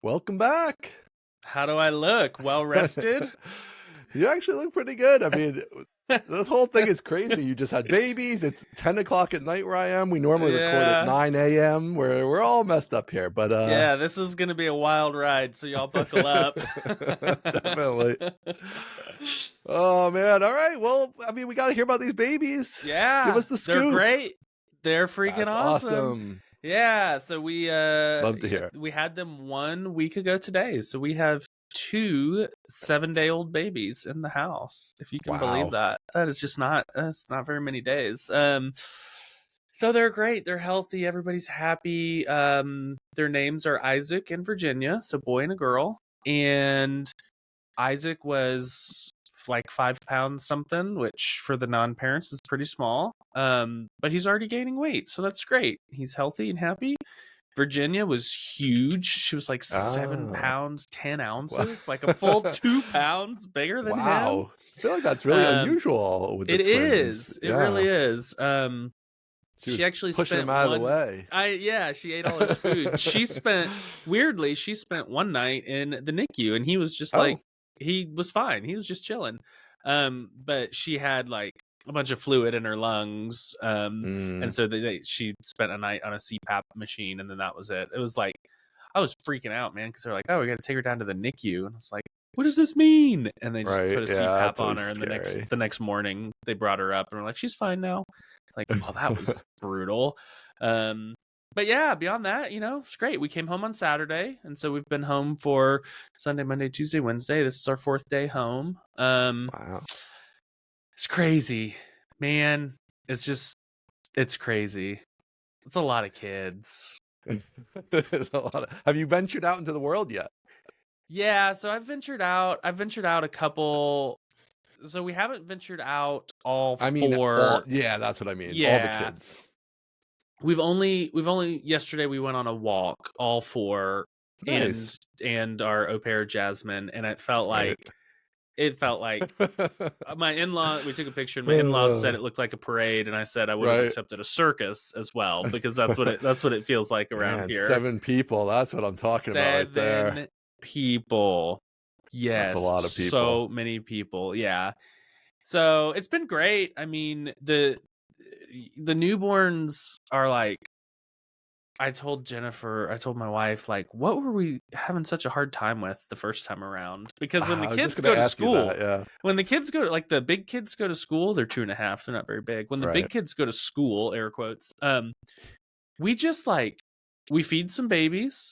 Welcome back. How do I look? Well rested? You actually look pretty good. I mean, the whole thing is crazy. You just had babies. It's 10 o'clock at night where I am. We normally record at Yeah. 9 a.m. where we're all messed up here. But Yeah, this is going to be a wild ride, so y'all buckle up. Definitely. Oh, man. All right. Well, I mean, we got to hear about these babies. Yeah. Give us the scoop. They're great. They're freaking That's awesome. Yeah, so we Love to hear it. we had them 1 week ago today. So we have 2 7-day-old babies in the house. If you can believe that. That's not very many days. So they're great. They're healthy. Everybody's happy. Their names are Isaac and Virginia, so boy and a girl. And Isaac was like 5 pounds something, which for the non-parents is pretty small. But he's already gaining weight, so that's great. He's healthy and happy. Virginia was huge. She was like 7 pounds 10 ounces, like a full 2 pounds bigger than him. I feel like that's really unusual with the twins. Is. It really is. She actually pushing him out of the way. She ate all his food. She spent one night in the NICU, and he was just like, he was fine. He was just chilling. But she had like a bunch of fluid in her lungs. And so she spent a night on a CPAP machine, and then that was it. It was like, I was freaking out, man, because they're like, oh, we got to take her down to the NICU. And it's like, what does this mean? And they just put a CPAP on her, and the next morning they brought her up, and we're like, she's fine now. It's like, well, that was brutal. But yeah, beyond that, it's great. We came home on Saturday, and so we've been home for Sunday, Monday, Tuesday, Wednesday. This is our 4th day home. Wow. It's crazy, man. It's crazy. It's a lot of kids. It's a lot of... Have you ventured out into the world yet? Yeah, so I've ventured out a couple. So we haven't ventured out all 4. Yeah, that's what I mean. Yeah. All the kids. We've only yesterday we went on a walk, all 4. Nice. and our au pair Jasmine, and it felt like my in-law, we took a picture, and my in-laws said it looked like a parade, and I said I would have accepted a circus as well, because that's what it feels like around here. 7 people, that's what I'm talking about right there. 7 people. Yes. That's a lot of people. So many people. Yeah. So it's been great. I mean, the newborns are like, I told my wife, like, what were we having such a hard time with the first time around? Because when the kids go to school, when the kids go to, like, the big kids go to school, they're 2.5. They're not very big. When the big kids go to school, air quotes, we just we feed some babies,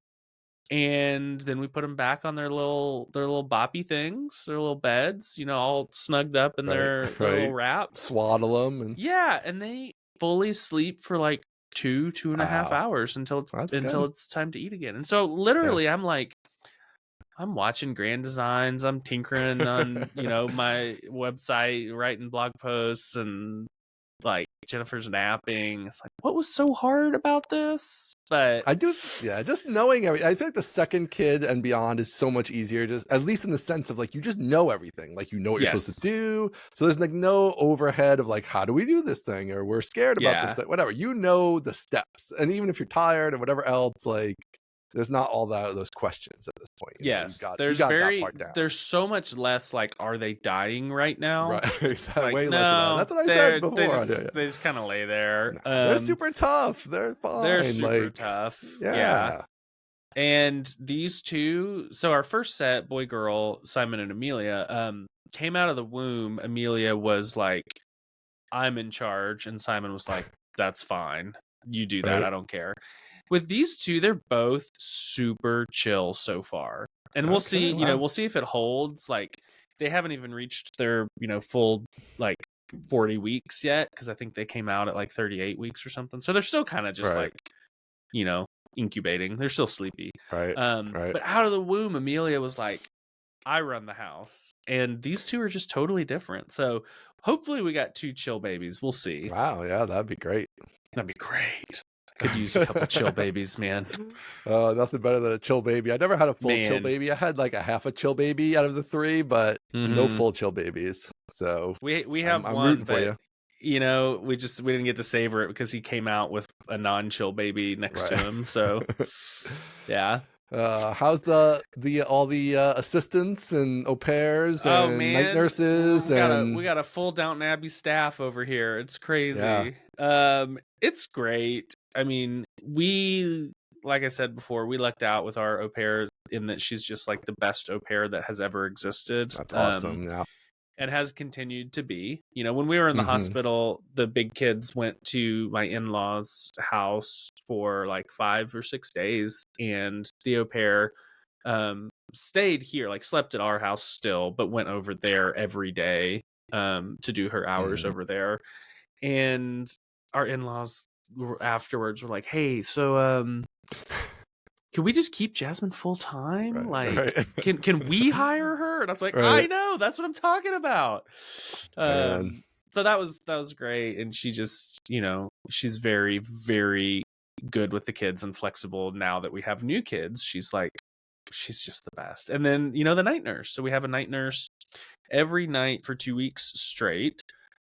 and then we put them back on their little boppy things, their little beds, all snugged up in their little wraps. Swaddle them. And they fully sleep for like 2.5 hours until it's time to eat again. And so literally I'm watching Grand Designs, I'm tinkering on my website, writing blog posts, and like Jennifer's napping. It's like, what was so hard about this? But I do, just knowing everything. I think the second kid and beyond is so much easier, just at least in the sense of like, you just know everything, like what you're supposed to do. So there's like no overhead of like, how do we do this thing, or we're scared about this thing, whatever. The steps, and even if you're tired or whatever else, like there's not all those questions at this point. Yes, there's so much less like, are they dying right now? Right, exactly. Like, way less of that. That's what I said before. They just kind of lay there. They're super tough. They're fine. They're super tough. Yeah. And these 2, so our first set, boy girl, Simon and Amelia, came out of the womb. Amelia was like, I'm in charge, and Simon was like, that's fine, you do that, I don't care. With these 2, they're both super chill so far, and we'll see. We'll see if it holds. Like, they haven't even reached their full like 40 weeks yet, because I think they came out at like 38 weeks or something. So they're still kind of just like incubating. They're still sleepy. Right. But out of the womb, Amelia was like, I run the house, and these 2 are just totally different. So hopefully we got 2 chill babies. We'll see. Wow. Yeah, that'd be great. That'd be great. Could use a couple chill babies, man. Nothing better than a chill baby. I never had a full chill baby. I had like a half a chill baby out of the 3, but no full chill babies. So we have I'm one, rooting for you. We didn't get to savor it because he came out with a non-chill baby next to him. So yeah. How's the all the assistants and au pairs Oh and night man, nurses we and got a full Downton Abbey staff over here. It's yeah, crazy. It's great. I mean, we, like I said before, we lucked out with our au pair in that she's just like the best au pair that has ever existed. that's awesome. Yeah. And has continued to be. You know, when we were in the Hmm. hospital, the big kids went to my in-laws' house for like 5 or 6 days, and the au pair stayed here, like slept at our house still, but went over there every day to do her hours Hmm. over there. And our in-laws afterwards were like, "Hey, so can we just keep Jasmine full time? Right. Like, Right. can we hire her?" And I was like, "I Right. know, that's what I'm talking about." Man. So that was great, and she just, she's very, very good with the kids and flexible. Now that we have new kids, she's just the best. And then, the night nurse. So we have a night nurse every night for 2 weeks straight.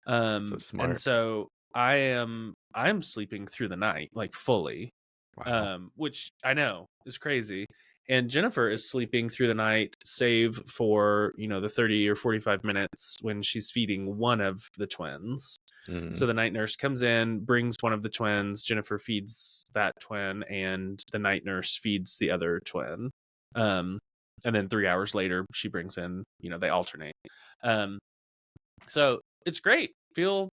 So And smart. so I'm sleeping through the night, like fully, Wow. which I know is crazy. And Jennifer is sleeping through the night, save for, the 30 or 45 minutes when she's feeding one of the twins. Mm. So the night nurse comes in, brings one of the twins, Jennifer feeds that twin, and the night nurse feeds the other twin. And then 3 hours later, she brings in, they alternate. So it's great. Feel,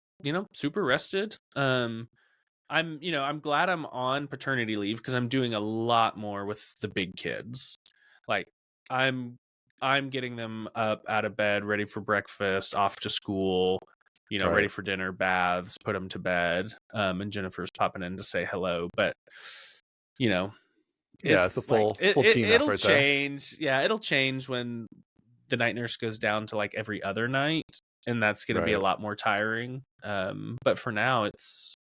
super rested. I'm glad I'm on paternity leave because I'm doing a lot more with the big kids. Like I'm I'm getting them up out of bed, ready for breakfast, off to school, ready Right. for dinner, baths, put them to bed. And Jennifer's popping in to say hello, but you know, Yeah, it's a it's like full team it'll effort there. change. Yeah, it'll change when the night nurse goes down to like every other night, and that's going to be a Right. lot more tiring. But for now, it's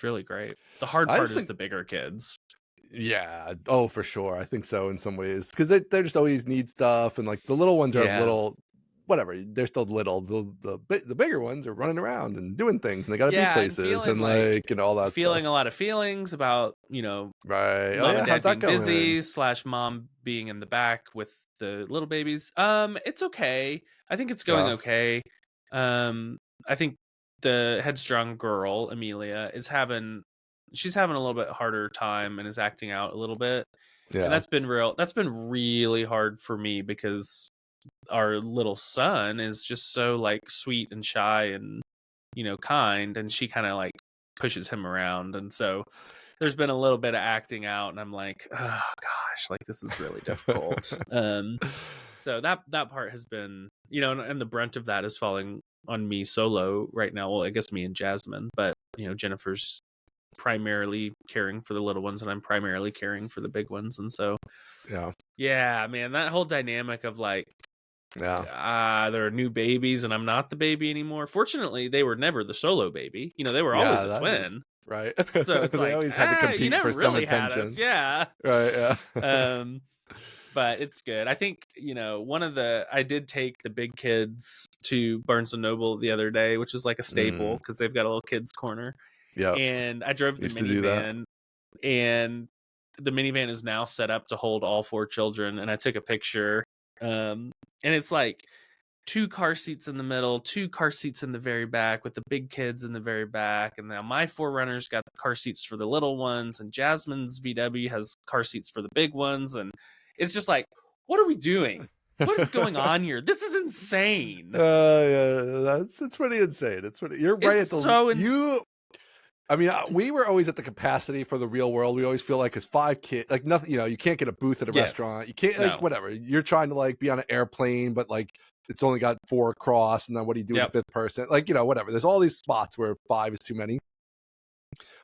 really great. The hard I part just is think, the bigger kids. yeah, oh, for sure. I think so in some ways because they just always need stuff, and like the little ones are Yeah. little, whatever. They're still little. The bigger ones are running around and doing things, and they got to be Yeah, and places and like and all that feeling stuff. a lot of feelings about, Right. Oh mom yeah, and how's dad that being going? busy / mom being in the back with the little babies. It's okay. I think it's going Yeah. okay. I think the headstrong girl, Amelia, she's having a little bit harder time and is acting out a little bit. And Yeah. that's been really hard for me because our little son is just so like sweet and shy and kind, and she kind of like pushes him around, and so there's been a little bit of acting out, and I'm like, oh gosh, like this is really difficult. So that part has been, and the brunt of that is falling on me solo right now. Well, I guess me and Jasmine, but Jennifer's primarily caring for the little ones, and I'm primarily caring for the big ones, and so Yeah. yeah, man, that whole dynamic of like, Yeah. there are new babies and I'm not the baby anymore. Fortunately, they were never the solo baby. They were always Yeah, a that is twin. right. So it's They like, always had to you compete never for some really had us. attention. Yeah. Right, yeah. Um, but it's good. I think, I did take the big kids to Barnes and Noble the other day, which is like a staple Mm, because they've got a little kids corner. yep. And I drove the Used to do that. minivan, and the minivan is now set up to hold all 4 children. And I took a picture. And it's like 2 car seats in the middle, 2 car seats in the very back with the big kids in the very back. And now my Forerunner's got car seats for the little ones, and Jasmine's VW has car seats for the big ones. And it's just like, what are we doing? What is going on here? This is insane. Yeah, it's pretty insane. It's pretty. You're right It's at the so you. I mean, we were always at the capacity for the real world. We always feel like as 5 kids, like nothing. You can't get a booth at a Yes. restaurant. You can't like No. whatever. You're trying to like be on an airplane, but like it's only got 4 across, and then what do you do with the Yep. 5th person? Like whatever. There's all these spots where 5 is too many.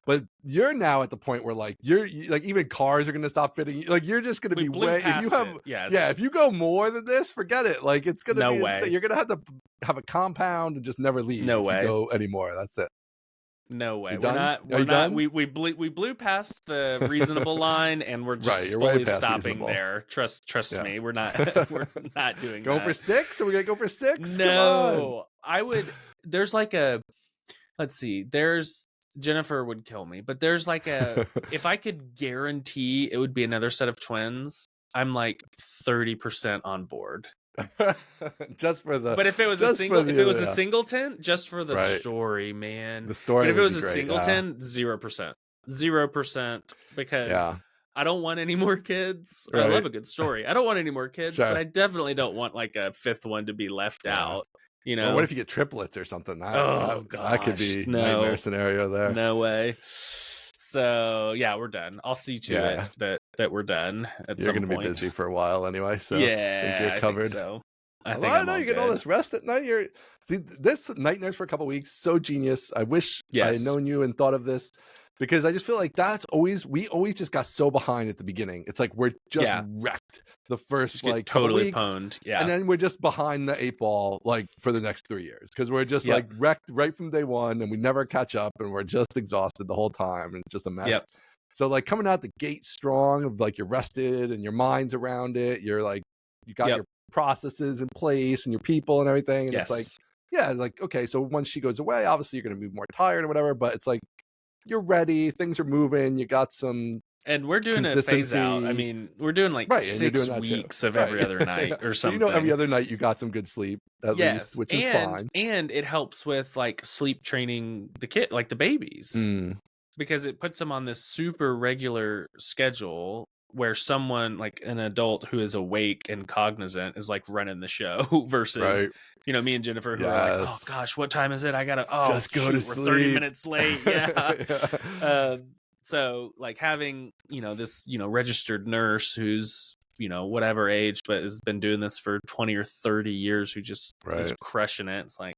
But you're now at the point where like like even cars are gonna stop fitting. Like you're just gonna We be blew way if you past have it. yeah, Yes. if you go more than this, forget it. Like it's gonna No be insane. way. You're gonna have to have a compound and just never leave No if you way. go anymore. That's it. No way. You're We're done? not Are we're you not done? we blew past the reasonable line, and we're Right, just you're way fully past stopping reasonable. there. Trust Yeah. me. We're not we're not doing Going for that. 6? Are we gonna go for 6? Come on. No. There's like a let's see. Jennifer would kill me. But there's like if I could guarantee it would be another set of twins, I'm like 30% on board. Just for the. But if it was a singleton, just for the story, man. The story. But if it was a great, singleton, 0%, because I don't want any more kids. Right. I love a good story. I don't want any more kids, but I definitely don't want like a fifth one to be left out. You know, well, what if you get triplets or something? Gosh, that could be nightmare scenario there. No way. So yeah, we're done. I'll see to it that we're done at You're some point. You're going to be busy for a while anyway, so I think you're covered. I think so. I know you get all this rest at night. This night nurse for a couple of weeks, so genius. I wish I had known you and thought of this, because I just feel like we always just got so behind at the beginning. It's like we're just wrecked the first like totally couple weeks, and then we're just behind the 8 ball like for the next 3 years, because we're just like wrecked right from day one, and we never catch up, and we're just exhausted the whole time, and it's just a mess. So like coming out the gate strong, like you're rested and your mind's around it. You're like you got your processes in place and your people and everything, and it's like like okay, so once she goes away, obviously you're going to be more tired or whatever, but it's like you're ready, things are moving, you got some, and we're doing a phase out. I mean, we're doing like 6 weeks of every other night or something. So every other night you got some good sleep at least, which is fine, and it helps with like sleep training the kid, like the babies, because it puts them on this super regular schedule where someone like an adult who is awake and cognizant is like running the show versus me and Jennifer who are like, oh gosh, what time is it? I gotta just go to sleep. We're 30 minutes late. So like having this registered nurse who's whatever age but has been doing this for 20 or 30 years, who just is crushing it. It's like,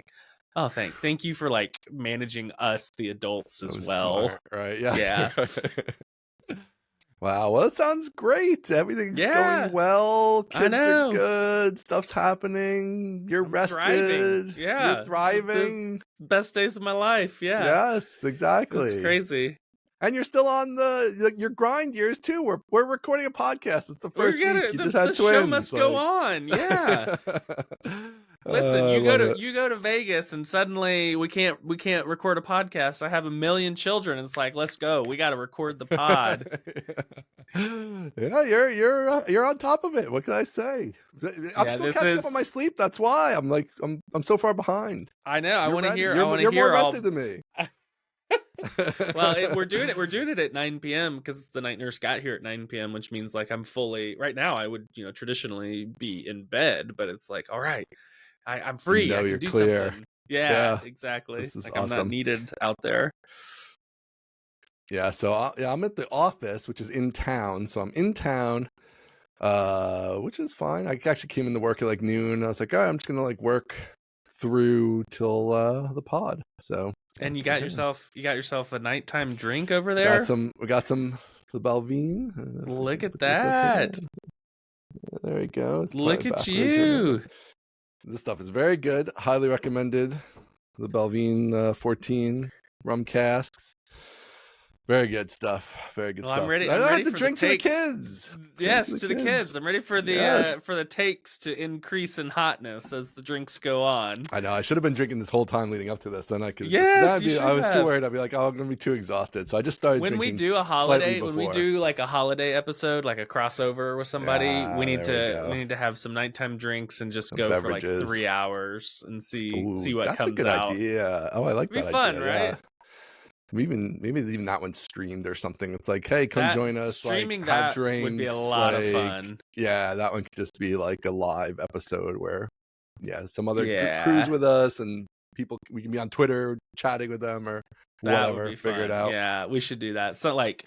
oh, thank you for like managing us, the adults, as well. Smart, right? Yeah. Wow, well, it sounds great. Everything's going well. Kids are good. Stuff's happening. You're rested. Thriving. Yeah. You're thriving. Best days of my life. Yeah. Yes, exactly. It's crazy. And you're still on your grind years too. We're recording a podcast. It's the first week. You just had twins. The show must go on. Yeah. Listen, you go to Vegas and suddenly we can't record a podcast. I have 1 million children. It's like, let's go. We got to record the pod. Yeah, you're on top of it. What can I say? I'm still catching up on my sleep. That's why I'm so far behind. I know. I want to hear. You're more rested than me. Well, we're doing it at 9 p.m. because the night nurse got here at 9 p.m., which means like I'm fully right now. I would traditionally be in bed, but it's like, all right, I'm free. I can do clear. Something. Yeah, exactly. This is like awesome. I'm not needed out there. Yeah, so I'm at the office, which is in town. So I'm in town, which is fine. I actually came into work at like noon. I was like, all right, I'm just gonna like work through till the pod. So. And you got yourself a nighttime drink over there. We got some the Belvine. Look at that. There we go. Look at you. This stuff is very good. Highly recommended. The Belvine 14 rum casks. Very good stuff. Very good stuff. I'm ready. I had to for drink to the kids. Yes, to the kids. I'm ready for the takes to increase in hotness as the drinks go on. I know. I should have been drinking this whole time leading up to this. Then I could. Yes, I was too worried. I'd be like, oh, I'm gonna be too exhausted. So I just started. When we do a holiday, when we do like a holiday episode, like a crossover with somebody, we need to have some nighttime drinks and just go beverages for like 3 hours and see what comes out. That's a good idea. Oh, I like that. It'd be fun, idea. right? Yeah. Maybe even that one's streamed or something. It's like, hey, come join us. Streaming like, that have drinks, would be a lot of fun. Yeah, that one could just be like a live episode where, some other crews with us and people. We can be on Twitter chatting with them or whatever. Figure it out. Yeah, we should do that. So like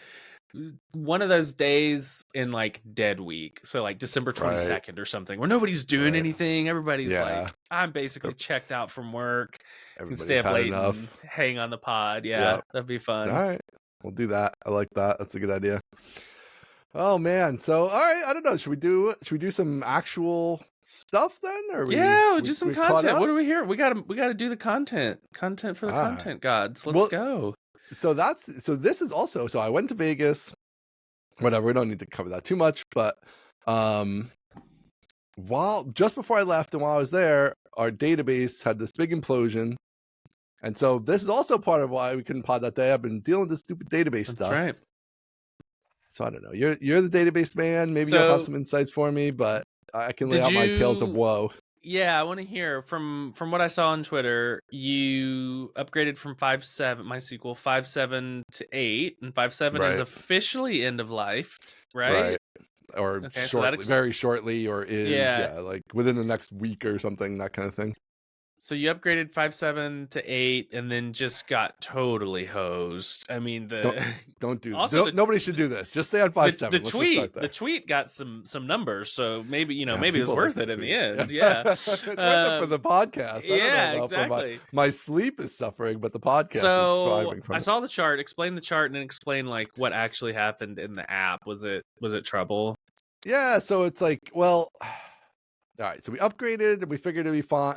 one of those days in like dead week, so like December 22nd or something, where nobody's doing anything. Everybody's like, I'm basically checked out from work. Everybody's stay up late and hang on the pod. Yeah, that'd be fun. All right, we'll do that. I like that. That's a good idea. Oh man, so all right, I don't know. Should we do some actual stuff then, or we'll do some content? What are we here? We gotta do the content for the content gods. Let's go. So this is also, so I went to Vegas, whatever, we don't need to cover that too much, but just before I left and while I was there, our database had this big implosion, And so this is also part of why we couldn't pod that day. I've been dealing with this stupid database stuff. That's right. So I don't know. You're the database man. Maybe you'll have some insights for me, but I can lay out my tales of woe. Yeah, I want to hear from what I saw on Twitter. You upgraded from 5.7 MySQL 5.7 to 8, and 5.7 is officially end of life, right? Or shortly, very shortly, or is like within the next week or something, that kind of thing. So you upgraded 5.7 to 8, and then just got totally hosed. I mean, don't do this. Nobody should do this. Just stay on 5.7. The tweet got some numbers, so maybe maybe it's worth it in the end. Yeah, it's worth it for the podcast. Exactly. My sleep is suffering, but the podcast is thriving from I saw the chart. Explain the chart and explain like what actually happened in the app. Was it trouble? Yeah. So it's like, well. All right, so we upgraded and we figured it'd be fine.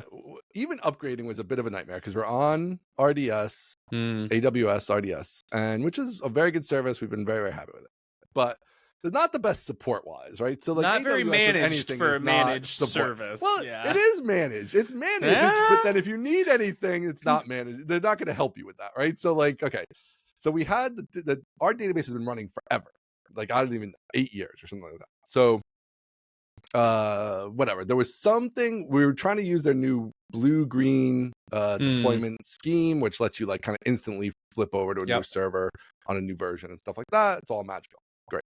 Even upgrading was a bit of a nightmare because we're on RDS, AWS RDS, and which is a very good service. We've been very, very happy with it. But they're not the best support-wise, right? So like not AWS very managed for a managed service. Well, it is managed. It's managed, but then if you need anything, it's not managed. They're not going to help you with that, right? So like, okay, so we had our database has been running forever, like I don't even 8 years or something like that. So. Whatever. There was something we were trying to use their new blue-green deployment scheme, which lets you like kind of instantly flip over to a new server on a new version and stuff like that. It's all magical. Great.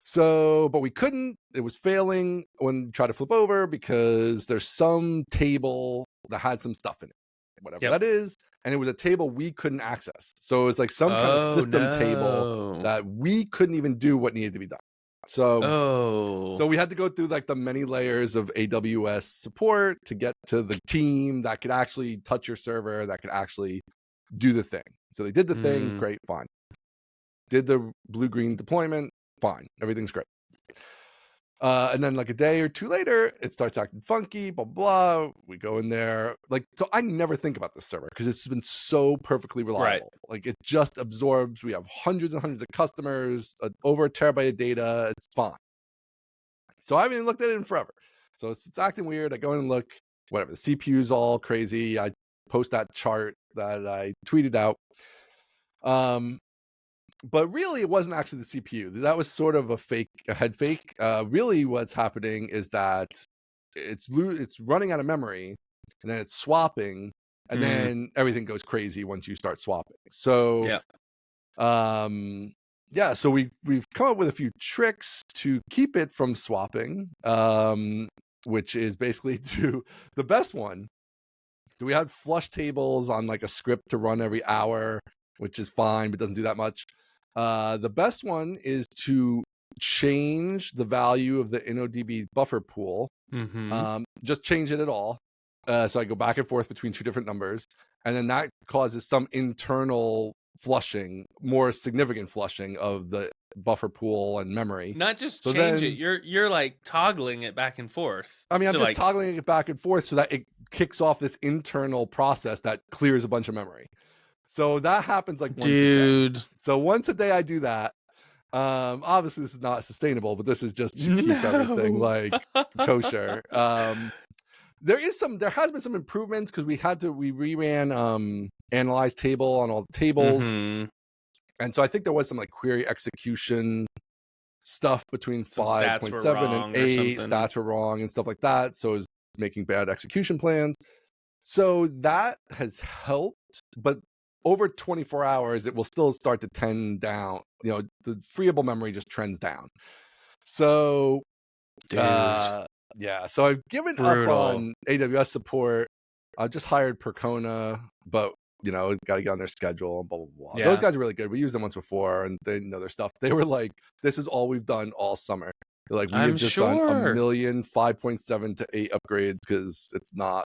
So, but we couldn't. It was failing when we tried to flip over because there's some table that had some stuff in it, whatever that is. And it was a table we couldn't access. So it was like some kind of system table that we couldn't even do what needed to be done. So we had to go through like the many layers of AWS support to get to the team that could actually touch your server, that could actually do the thing. So they did the thing, great, fine. Did the blue-green deployment, fine, everything's great. And then like a day or two later, it starts acting funky, blah, blah. We go in there. Like, so I never think about this server because it's been so perfectly reliable. Like it just absorbs. We have hundreds and hundreds of customers, over a terabyte of data. It's fine. So I haven't even looked at it in forever. So it's acting weird. I go in and look, whatever. The CPU's all crazy. I post that chart that I tweeted out. But really, it wasn't actually the CPU. That was sort of a head fake. Really, what's happening is that it's running out of memory, and then it's swapping, and then everything goes crazy once you start swapping. So, so we've come up with a few tricks to keep it from swapping, which is basically the best one. We had flush tables on like a script to run every hour, which is fine, but doesn't do that much. The best one is to change the value of the InnoDB buffer pool. Just change it at all. So I go back and forth between two different numbers, and then that causes some internal flushing, more significant flushing of the buffer pool and memory. Not just change it. You're like toggling it back and forth. I mean, I'm just toggling it back and forth so that it kicks off this internal process that clears a bunch of memory. So that happens like once a day. So once a day I do that. Obviously this is not sustainable, but this is just to keep everything like kosher. There has been some improvements because we reran analyze table on all the tables. And so I think there was some like query execution stuff between 5.7 and 8. Stats were wrong and stuff like that. So it was making bad execution plans. So that has helped, but over 24 hours, it will still start to tend down. You know, the freeable memory just trends down. So, so I've given up on AWS support. I just hired Percona, but you know, got to get on their schedule and blah, blah, blah. Yeah. Those guys are really good. We used them once before and they know their stuff. They were like, this is all we've done all summer. They're like, we have just done 1,000,000 5.7 to 8 upgrades because it's not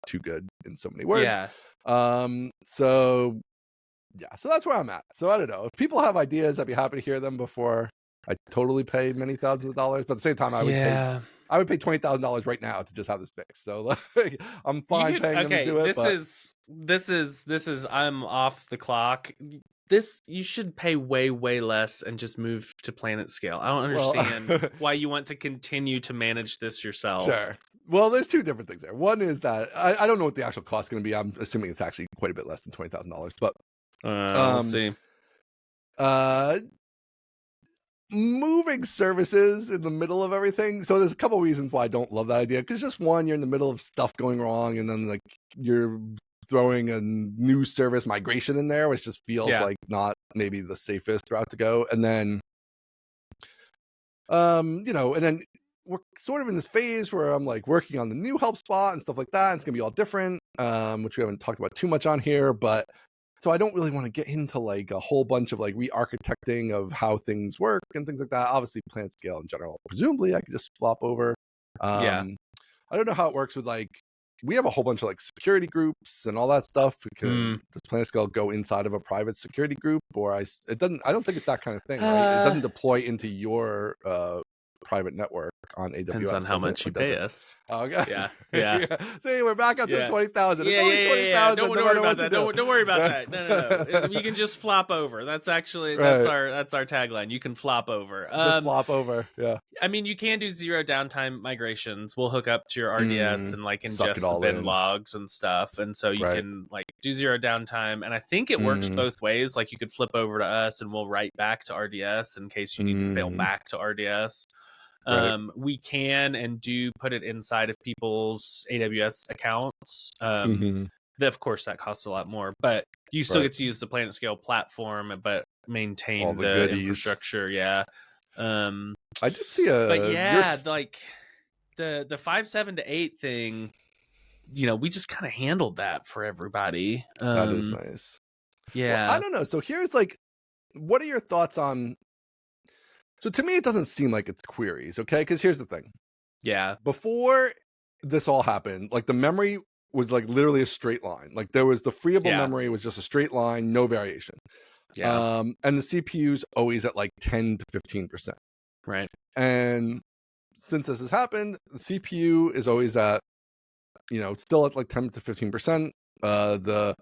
too good in so many words. So that's where I'm at. So I don't know. If people have ideas, I'd be happy to hear them before I totally pay many thousands of dollars. But at the same time, I would pay $20,000 right now to just have this fixed. So like, I'm fine paying them to do it. This is I'm off the clock. You should pay way less and just move to Planet Scale. I don't understand why you want to continue to manage this yourself. Sure. Well, there's two different things there. One is that I don't know what the actual cost is going to be. I'm assuming it's actually quite a bit less than $20,000. But let's see. Moving services in the middle of everything. So there's a couple reasons why I don't love that idea. Because just one, you're in the middle of stuff going wrong, and then like you're throwing a new service migration in there, which just feels like not maybe the safest route to go. And then, and then we're sort of in this phase where I'm like working on the new help spot and stuff like that. And it's gonna be all different, which we haven't talked about too much on here, but. So I don't really want to get into like a whole bunch of like re-architecting of how things work and things like that. Obviously, plan scale in general. Presumably, I could just flop over. I don't know how it works with like we have a whole bunch of like security groups and all that stuff. Does plan scale go inside of a private security group, or it doesn't? I don't think it's that kind of thing, right? It doesn't deploy into your private network on AWS. Depends on how much you pay us. Oh, okay. Yeah. See, we're back up to the 20,000. Yeah, it's always 20,000. Don't worry about that. Don't worry about that. No. You can just flop over. That's actually that's our tagline. You can flop over. Just flop over. Yeah. I mean, you can do zero downtime migrations. We'll hook up to your RDS and like ingest the bin logs and stuff, and so you can like do zero downtime. And I think it works both ways. Like you could flip over to us, and we'll write back to RDS in case you need to fail back to RDS. We can and do put it inside of people's AWS accounts. Of course, that costs a lot more, but you still get to use the Planet Scale platform, but maintain the infrastructure. Yeah. I did see like the 5.7 to 8 thing. We just kind of handled that for everybody. That is nice. Yeah. Well, I don't know. So here's like, what are your thoughts on? So to me, it doesn't seem like it's queries, okay? Because here's the thing. Yeah. Before this all happened, like the memory was like literally a straight line. Like there was the freeable memory was just a straight line, no variation. Yeah. And the CPU's always at like 10 to 15%. Right. And since this has happened, the CPU is always at, still at like 10 to 15%. The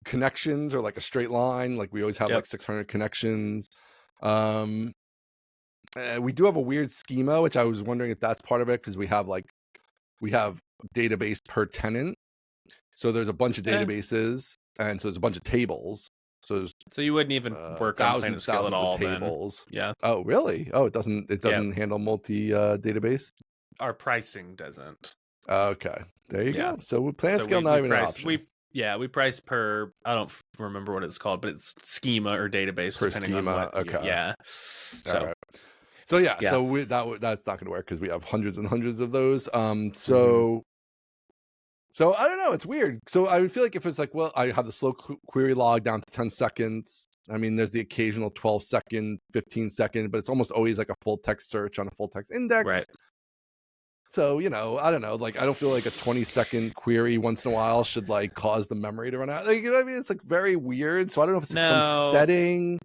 connections are like a straight line. Like we always have like 600 connections. We do have a weird schema, which I was wondering if that's part of it, because we have database per tenant. So there's a bunch of databases, and so there's a bunch of tables. So you wouldn't even work on Planet Scale at all. Tables. Then. Yeah. Oh, really? Oh, it doesn't handle multi database. Our pricing doesn't. Okay, there you go. So Planet Scale not even an option. We price per, I don't remember what it's called, but it's schema or database per depending schema. on what. Okay. Yeah. All right. So that's not going to work because we have hundreds and hundreds of those. So I don't know. It's weird. So I would feel like if it's like, well, I have the slow query log down to 10 seconds. I mean, there's the occasional 12-second, 15-second, but it's almost always like a full text search on a full text index. Right. So, I don't know. Like, I don't feel like a 20-second query once in a while should like cause the memory to run out. Like, what I mean? It's like very weird. So I don't know if it's like some setting.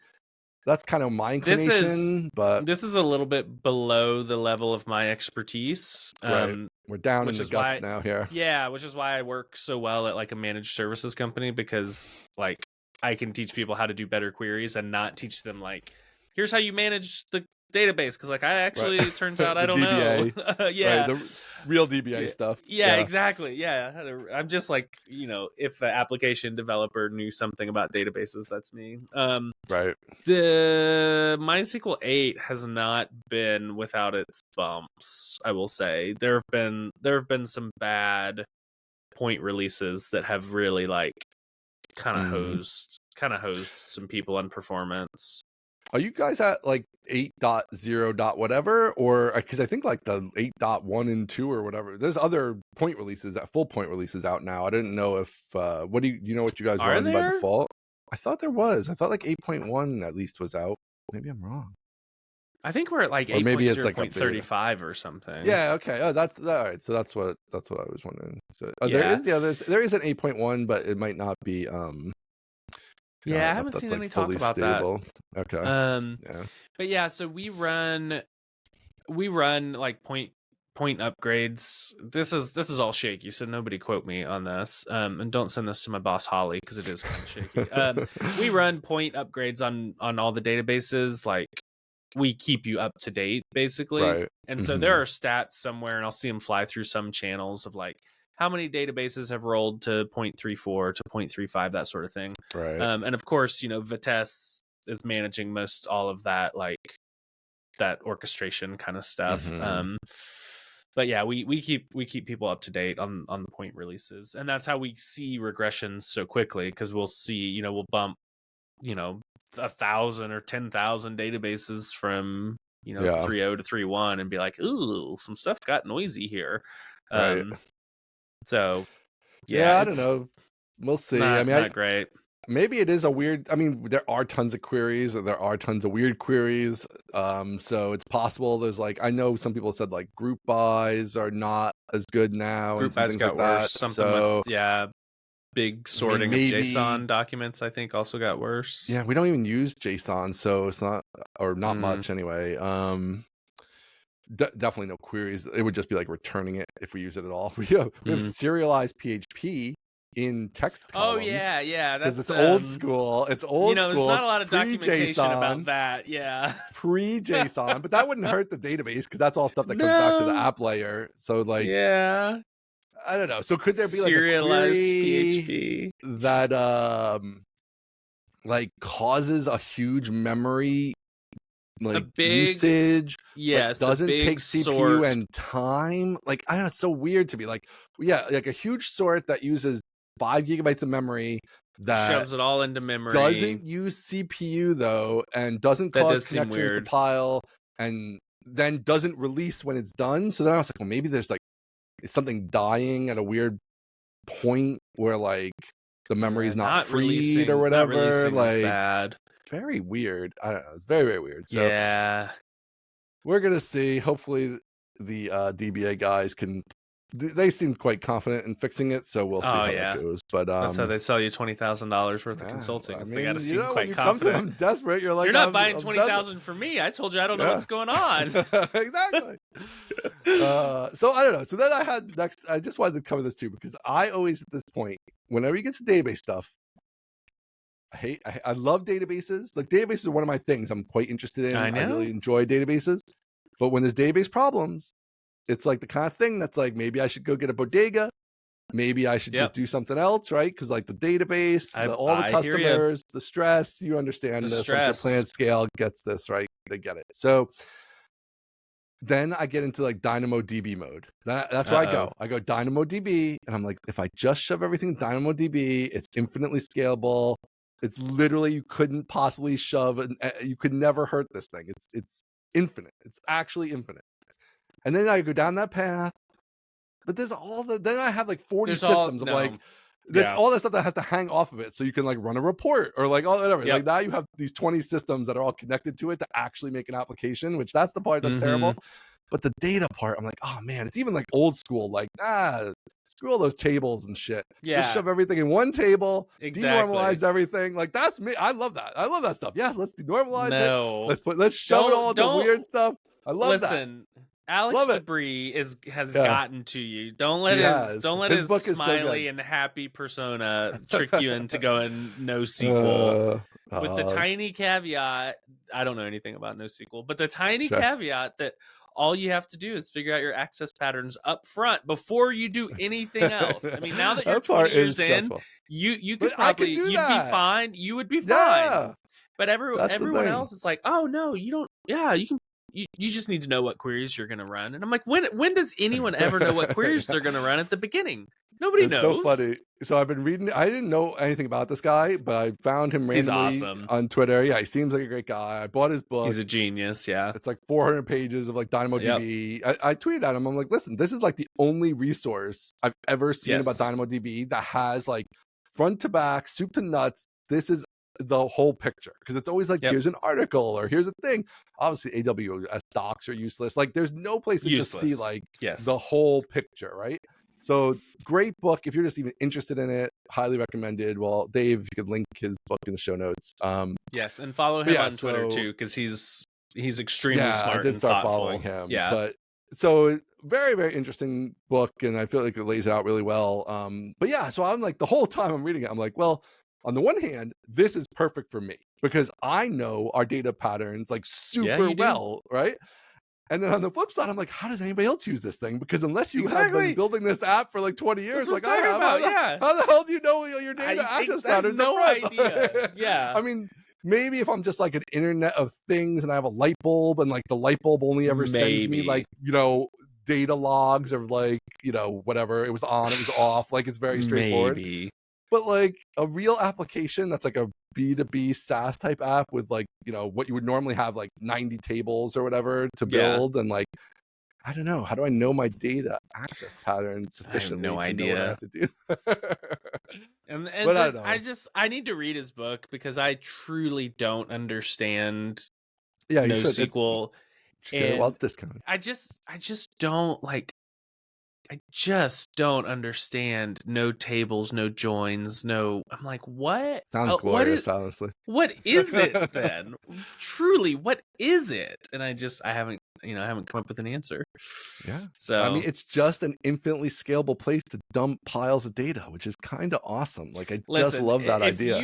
That's kind of my inclination, but this is a little bit below the level of my expertise. Right. We're down in the guts now here. Yeah, which is why I work so well at like a managed services company, because like I can teach people how to do better queries and not teach them like, here's how you manage the database, because like I actually it turns out I don't know. Yeah, right, the real DBA stuff. Yeah, exactly. Yeah, I'm just like, if an application developer knew something about databases, that's me. Right. The MySQL 8 has not been without its bumps, I will say. There have been some bad point releases that have really like kind of hosed some people on performance. Are you guys at like 8.0. whatever, or because I think like the 8.1 and 2 or whatever, there's other point releases, full point releases out now. I didn't know if what do you know what you guys run by default? I thought there was. I thought like 8.1 at least was out. Maybe I'm wrong. I think we're at like 8.0.35 or something. Yeah. Okay. Oh, that's all right. So that's what I was wondering. So there is an 8.1, but it might not be. I haven't seen any talk about stable. That. Okay. But yeah, so we run like point upgrades. This is all shaky, so nobody quote me on this. And don't send this to my boss Holly, because it is kind of shaky. We run point upgrades on all the databases like we keep you up to date basically. Right. And so there are stats somewhere, and I'll see them fly through some channels of like how many databases have rolled to 0.34 to 0.35, that sort of thing. Right. And of course, Vitesse is managing most all of that, like that orchestration kind of stuff. But yeah, we keep people up to date on the point releases, and that's how we see regressions so quickly, because we'll see, we'll bump 1,000 or 10,000 databases from 3.0 to 3.1 and be like, ooh, some stuff got noisy here. Right. So yeah, I don't know. We'll see. Not great. Maybe it is a weird. I mean, there are tons of queries, and there are tons of weird queries. So it's possible there's like, I know some people said like group buys are not as good now. Group buys got worse. Something with big sorting of JSON documents, I think, also got worse. Yeah, we don't even use JSON, so it's not much anyway. Definitely no queries. It would just be like returning it if we use it at all. We have serialized PHP in text columns. Oh yeah, because it's old school. It's old school. There's not a lot of documentation about that. Yeah, pre-JSON, but that wouldn't hurt the database because that's all stuff that comes back to the app layer. So like, yeah, I don't know. So could there be serialized like a PHP that like causes a huge memory like usage, yes, doesn't take CPU sort and time? Like, I don't know, it's so weird to me. Like, yeah, like a huge sort that uses 5 gigabytes of memory that shoves it all into memory, doesn't use CPU though, and doesn't cause connections to pile, and then doesn't release when it's done. So then I was like, well, maybe there's like something dying at a weird point where like the memory is not freed or whatever. Like, bad. Very weird. I don't know. It's very, very weird. So yeah, we're gonna see. Hopefully, the DBA guys can. They seem quite confident in fixing it, so we'll see how that goes. But that's how they sell you $20,000 worth of consulting. I mean, they got to seem quite you confident. Come to them desperate. You're like, you're not buying 20,000 for me. I told you I don't know what's going on. Exactly. So I don't know. So then I had next. I just wanted to cover this too because I always at this point, whenever you get to database stuff. I love databases. Like, databases are one of my things I'm quite interested in. I really enjoy databases. But when there's database problems, it's like the kind of thing that's like, maybe I should go get a bodega. Maybe I should just do something else, right? Because like the database, all the customers, the stress, you understand this. Stress. Plan scale gets this, right? They get it. So then I get into like DynamoDB mode. That's where I go. I go DynamoDB, and I'm like, if I just shove everything in DynamoDB, it's infinitely scalable. It's literally, you couldn't possibly shove, you could never hurt this thing. It's infinite. It's actually infinite. And then I go down that path, but there's then I have like 40 systems of like, that's all that stuff that has to hang off of it. So you can like run a report or like all whatever. Like now you have these 20 systems that are all connected to it to actually make an application, which that's the part that's terrible. But the data part, I'm like, oh man, it's even like old school, like, screw all those tables and shit. Yeah. Just shove everything in one table, denormalize everything. Like, that's me. I love that. I love that stuff. Yeah, let's denormalize it. Let's shove it all into weird stuff. I love that. Listen, Alex Debris has gotten to you. Don't let his smiley and happy persona trick you into going NoSQL. With the tiny caveat, I don't know anything about NoSQL, but the tiny caveat that all you have to do is figure out your access patterns up front before you do anything else. I mean, now that you're 20 years in, you could probably, you'd be fine. You would be fine. But everyone else, it's like, oh no, you don't. Yeah, you can. You just need to know what queries you're going to run. And I'm like, when does anyone ever know what queries they're going to run at the beginning? Nobody knows. So funny. So I've been reading. I didn't know anything about this guy, but I found him randomly on Twitter. Yeah, he seems like a great guy. I bought his book. He's a genius. Yeah, it's like 400 pages of like DynamoDB. I tweeted at him. I'm like, listen, this is like the only resource I've ever seen about DynamoDB that has like front to back, soup to nuts. This is the whole picture, because it's always like, here's an article or here's a thing. Obviously AWS docs are useless. Like, there's no place to just see like the whole picture, right? So great book. If you're just even interested in it, highly recommended. Well, Dave, you could link his book in the show notes. Yes, and follow him on Twitter too, because he's extremely smart. I did start following him. Yeah, but so very, very interesting book, and I feel like it lays it out really well. But yeah, so I'm like, the whole time I'm reading it, I'm like, well, on the one hand, this is perfect for me because I know our data patterns like Yeah, super you do. well, right? And then on the flip side, I'm like, how does anybody else use this thing? Because unless you have been Exactly. building this app for like 20 That's years, what like I'm I talking have, about. Yeah. how the hell do you know your data access I have patterns up no front? idea. Yeah. I mean, maybe if I'm just like an internet of things and I have a light bulb and like the light bulb only ever sends me like, Maybe. you know, data logs of like, you know, whatever, it was on, it was off, like it's very straightforward. Maybe. But like a real application that's like a B2B SaaS type app with like, you know, what you would normally have like 90 tables or whatever to Yeah. build, and like, I don't know, how do I know my data access pattern I have sufficiently no to know what I idea. have to do? And But I this, don't know. I need to read his book because I truly don't understand Yeah, you should. NoSQL, Should get it while and it's discounted. I just don't like. I just don't understand no tables, no joins, no. I'm like, what? Sounds glorious, honestly. What is it then? Truly, what is it? And I haven't come up with an answer. Yeah. So I mean, it's just an infinitely scalable place to dump piles of data, which is kind of awesome. Like I just love that idea. If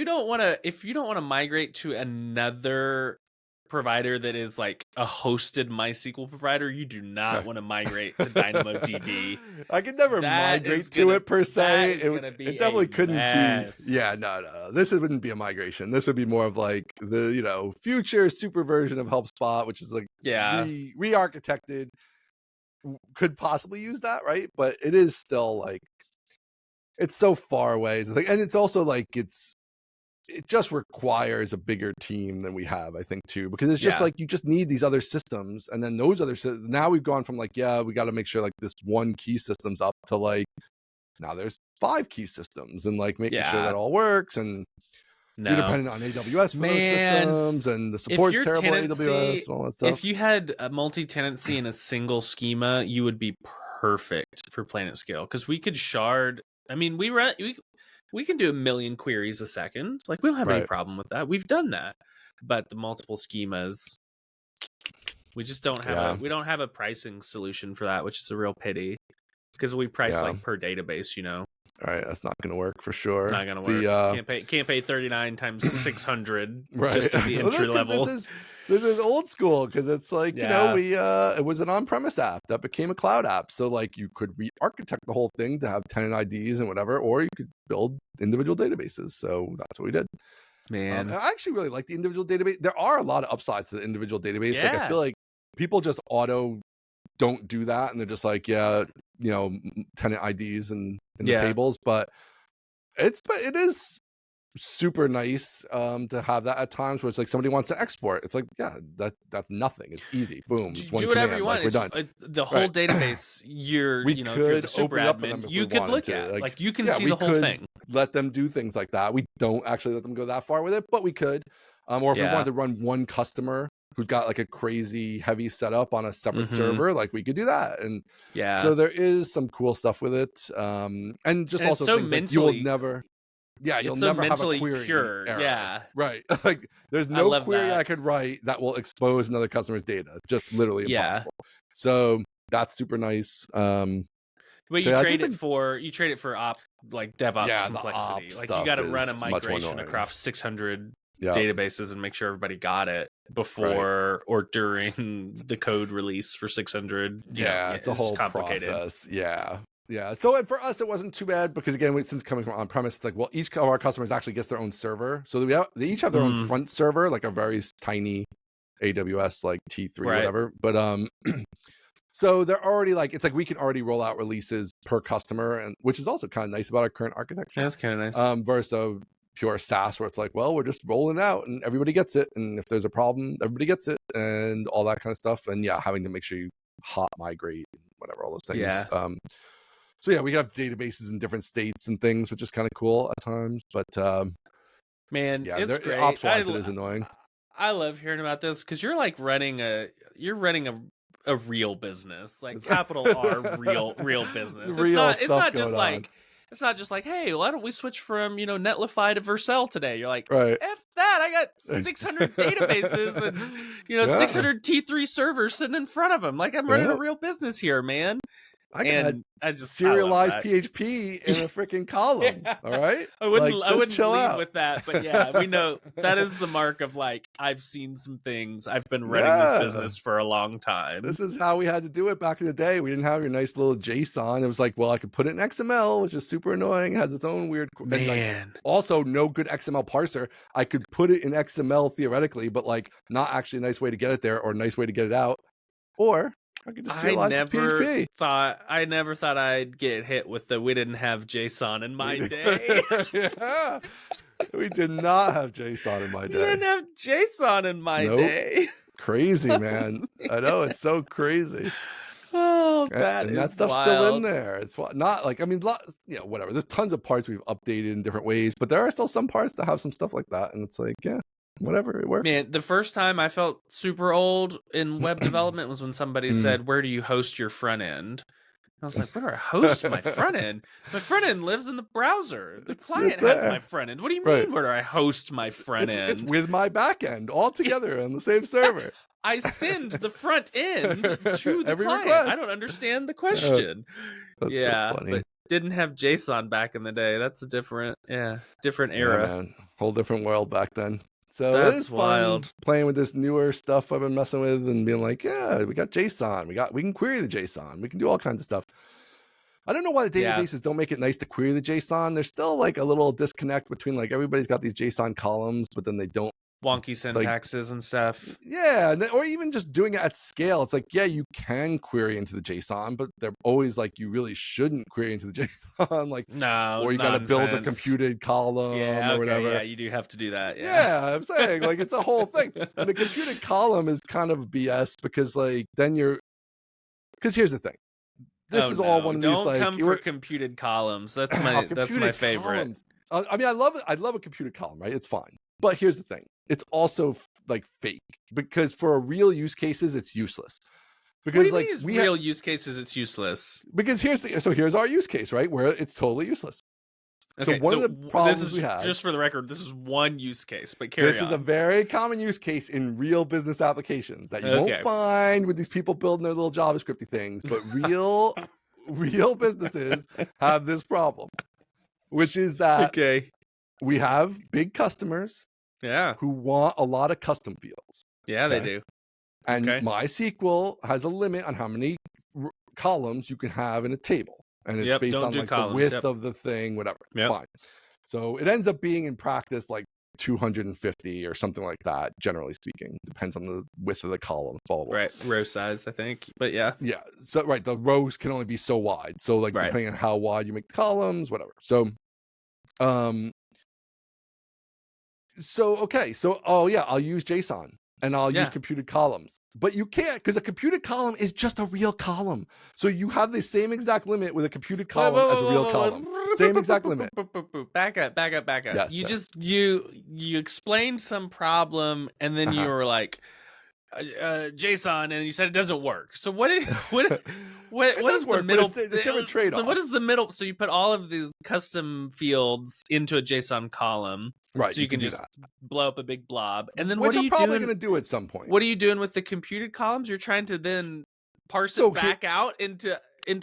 you don't want to migrate to another provider that is like a hosted MySQL provider, you do not want to migrate to DynamoDB. I could never migrate to it per se. It definitely couldn't be. Yeah, no. This wouldn't be a migration. This would be more of like the, you know, future super version of HubSpot, which is like re-architected. Could possibly use that, right? But it is still like, it's so far away. And it's also like it just requires a bigger team than we have, I think, too, because it's just like you just need these other systems, and then those other systems. Now we've gone from like, we got to make sure like this one key system's up to like now there's 5 key systems, and like making sure that all works, and you're dependent on AWS for those systems, and the support's terrible AWS, all that stuff. If you had a multi-tenancy in a single schema, you would be perfect for Planet Scale because we could shard. I mean, we can do 1 million queries a second. Like we don't have any problem with that. We've done that. But the multiple schemas, we just don't have we don't have a pricing solution for that, which is a real pity because we price like per database, you know. All right, that's not going to work for sure. Not going to work. Can't pay 39 times 600 just at the entry level. This is old school because it's like, you know, it was an on-premise app that became a cloud app. So like you could re-architect the whole thing to have tenant IDs and whatever, or you could build individual databases. So that's what we did. Man, I actually really like the individual database. There are a lot of upsides to the individual database. Like I feel like people just don't do that, and they're just like, you know, tenant IDs and the tables, but it is super nice to have that at times where it's like somebody wants to export. It's like, that's nothing. It's easy. Boom. It's do whatever you want. Like, we're done. The whole database, if you're the super admin, you could look at. Like you can see the whole thing. Let them do things like that. We don't actually let them go that far with it, but we could. Or if we wanted to run one customer who's got like a crazy heavy setup on a separate server, like we could do that. And so there is some cool stuff with it. And just also so things mentally, like you'll never have a query pure error. Right. Like there's no query I could write that will expose another customer's data. Just literally impossible. So that's super nice. But you trade it for like DevOps complexity. Like you got to run a migration across 600 databases and make sure everybody got it before or during the code release for 600. It's a whole complicated process. So for us, it wasn't too bad because again, since coming from on-premise, it's like, well, each of our customers actually gets their own server. So they each have their own front server, like a very tiny AWS like T3 or whatever. But so they're already like, it's like we can already roll out releases per customer, and which is also kind of nice about our current architecture. That's kind of nice. Versus pure SaaS where it's like, well, we're just rolling out and everybody gets it, and if there's a problem, everybody gets it, and all that kind of stuff. And having to make sure you hot migrate and whatever, all those things. So we have databases in different states and things, which is kind of cool at times. But man, it's great. Ops-wise, it is annoying. I love hearing about this because you're like running a real business, like capital R, real business. It's not just like, hey, why don't we switch from Netlify to Vercel today? You're like, F that, I got 600 databases and 600 T3 servers sitting in front of them. Like I'm running a real business here, man. I got I love serialized that. PHP in a freaking column. Yeah. All right. I wouldn't chill lead out. with that, but yeah, we know that is the mark of like, I've seen some things. I've been running this business for a long time. This is how we had to do it back in the day. We didn't have your nice little JSON. It was like, well, I could put it in XML, which is super annoying. It has its own weird. Man. Also, no good XML parser. I could put it in XML theoretically, but like not actually a nice way to get it there or a nice way to get it out. Or I could just serialize PHP. I never thought I'd get hit with the we didn't have JSON in my day. Yeah. We did not have JSON in my day. We didn't have JSON in my day. Crazy, man. I know, it's so crazy. Oh, and that stuff's wild. still in there. It's not like, I mean, whatever. There's tons of parts we've updated in different ways, but there are still some parts that have some stuff like that. And it's like, yeah, whatever, it works. Man, the first time I felt super old in web development was when somebody said, where do you host your front end? I was like, where do I host my front end? My front end lives in the browser. The client has my front end. What do you mean, where do I host my front end? It's with my back end all together on the same server. I send the front end to the client. Request. I don't understand the question. That's so funny. But didn't have JSON back in the day. That's a different era. Yeah, man. Whole different world back then. So that's it is wild. Fun playing with this newer stuff I've been messing with and being like, yeah, we got JSON. We can query the JSON. We can do all kinds of stuff. I don't know why the databases don't make it nice to query the JSON. There's still like a little disconnect between like everybody's got these JSON columns, but then they don't. Wonky syntaxes and stuff. Yeah, or even just doing it at scale. It's like, yeah, you can query into the JSON, but they're always like, you really shouldn't query into the JSON. Like, no, or you got to build a computed column or whatever. Yeah, you do have to do that. Yeah, I'm saying like it's a whole thing. And a computed column is kind of BS because like then because here's the thing. This is all one of these like. Don't come for computed columns. That's my favorite. I mean, I love it. I love a computed column, right? It's fine. But here's the thing. It's also like fake because for real use cases, it's useless. Because what do you mean real use cases, it's useless. Because here's our use case, right? Where it's totally useless. Okay, so one of the problems we have, just for the record, this is one use case, but carry on. This is a very common use case in real business applications that you won't find with these people building their little JavaScripty things, but real businesses have this problem, which is that we have big customers who want a lot of custom fields. Yeah, they do. And MySQL has a limit on how many columns you can have in a table. And it's based on like the width of the thing, whatever. Fine. So it ends up being in practice like 250 or something like that, generally speaking. Depends on the width of the column. Blah, blah, blah. Right. Row size, I think. But yeah. Yeah. So the rows can only be so wide. So like depending on how wide you make the columns, whatever. So I'll use JSON and I'll use computed columns. But you can't, because a computed column is just a real column. So you have the same exact limit with a computed column as a real column. Same exact limit. Back up. Yes, you explained some problem and then you were like, JSON, and you said it doesn't work. So what is the middle? It's a different trade-off. What is the middle? So you put all of these custom fields into a JSON column. Right. So you can just blow up a big blob. And then what are you probably going to do at some point. What are you doing with the computed columns? You're trying to then parse it back out into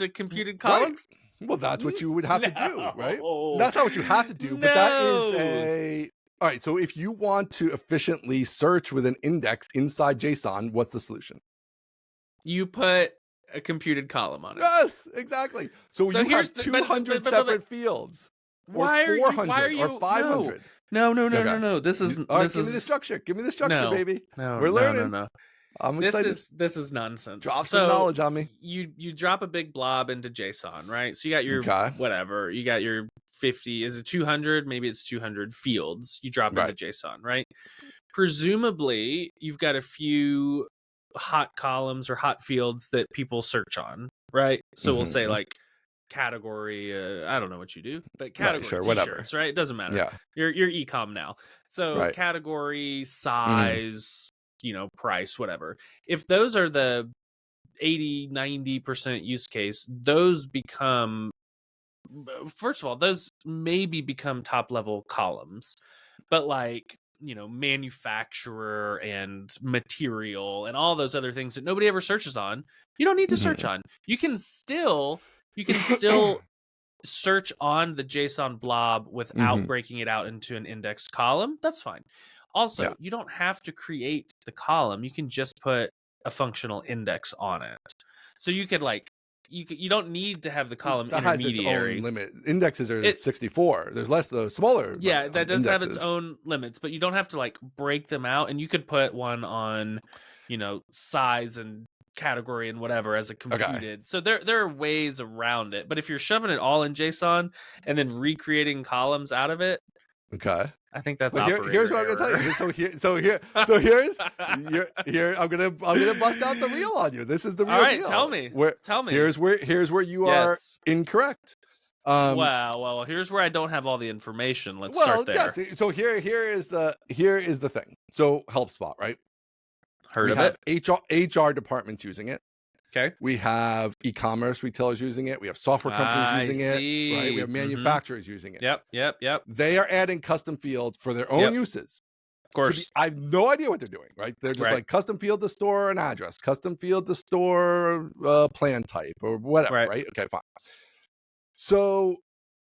computed columns? Right. Well, that's what you would have to do, right? That's not what you have to do, but that is all right. So if you want to efficiently search with an index inside JSON, what's the solution? You put a computed column on it. Yes, exactly. So you have 200 separate fields. Why or 400 are you, or 500. No. This is give me the structure. Give me the structure, baby. No, we're learning. No. I'm excited. This is nonsense. Drop some knowledge on me. You drop a big blob into JSON, right? So you got your whatever. You got your 50. Is it 200? Maybe it's 200 fields. You drop into JSON, right? Presumably, you've got a few hot columns or hot fields that people search on, right? So we'll say like category. I don't know what you do, but category t-shirts, right? It doesn't matter. Yeah, you're e-com now. So category, size, price, whatever. If those are the 80-90% use case, those become, first of all, those maybe become top level columns, but like manufacturer and material and all those other things that nobody ever searches on, you don't need to search on. You can still search on the JSON blob without breaking it out into an indexed column. That's fine. Also, you don't have to create the column. You can just put a functional index on it. So you could you don't need to have the column that intermediary. has its own limit. Indexes are 64. There's less the smaller. Yeah, that does indexes have its own limits, but you don't have to break them out. And you could put one on, size and category and whatever as a computed. So there are ways around it. But if you're shoving it all in JSON and then recreating columns out of it, I think that's here's what I'm gonna tell you. So here's I'm gonna bust out the real on you. This is the real all right, deal. Tell me. Here's where you are incorrect. Well, here's where I don't have all the information. Let's start there. Yes. So here is the thing. So HelpSpot, right? Heard of it? HR departments using it. Okay. We have e-commerce retailers using it. We have software companies using it. Right. We have manufacturers using it. Yep. They are adding custom fields for their own uses. Of course. I have no idea what they're doing, right? They're just custom field to store an address, custom field to store a plan type or whatever, right? Okay, fine. So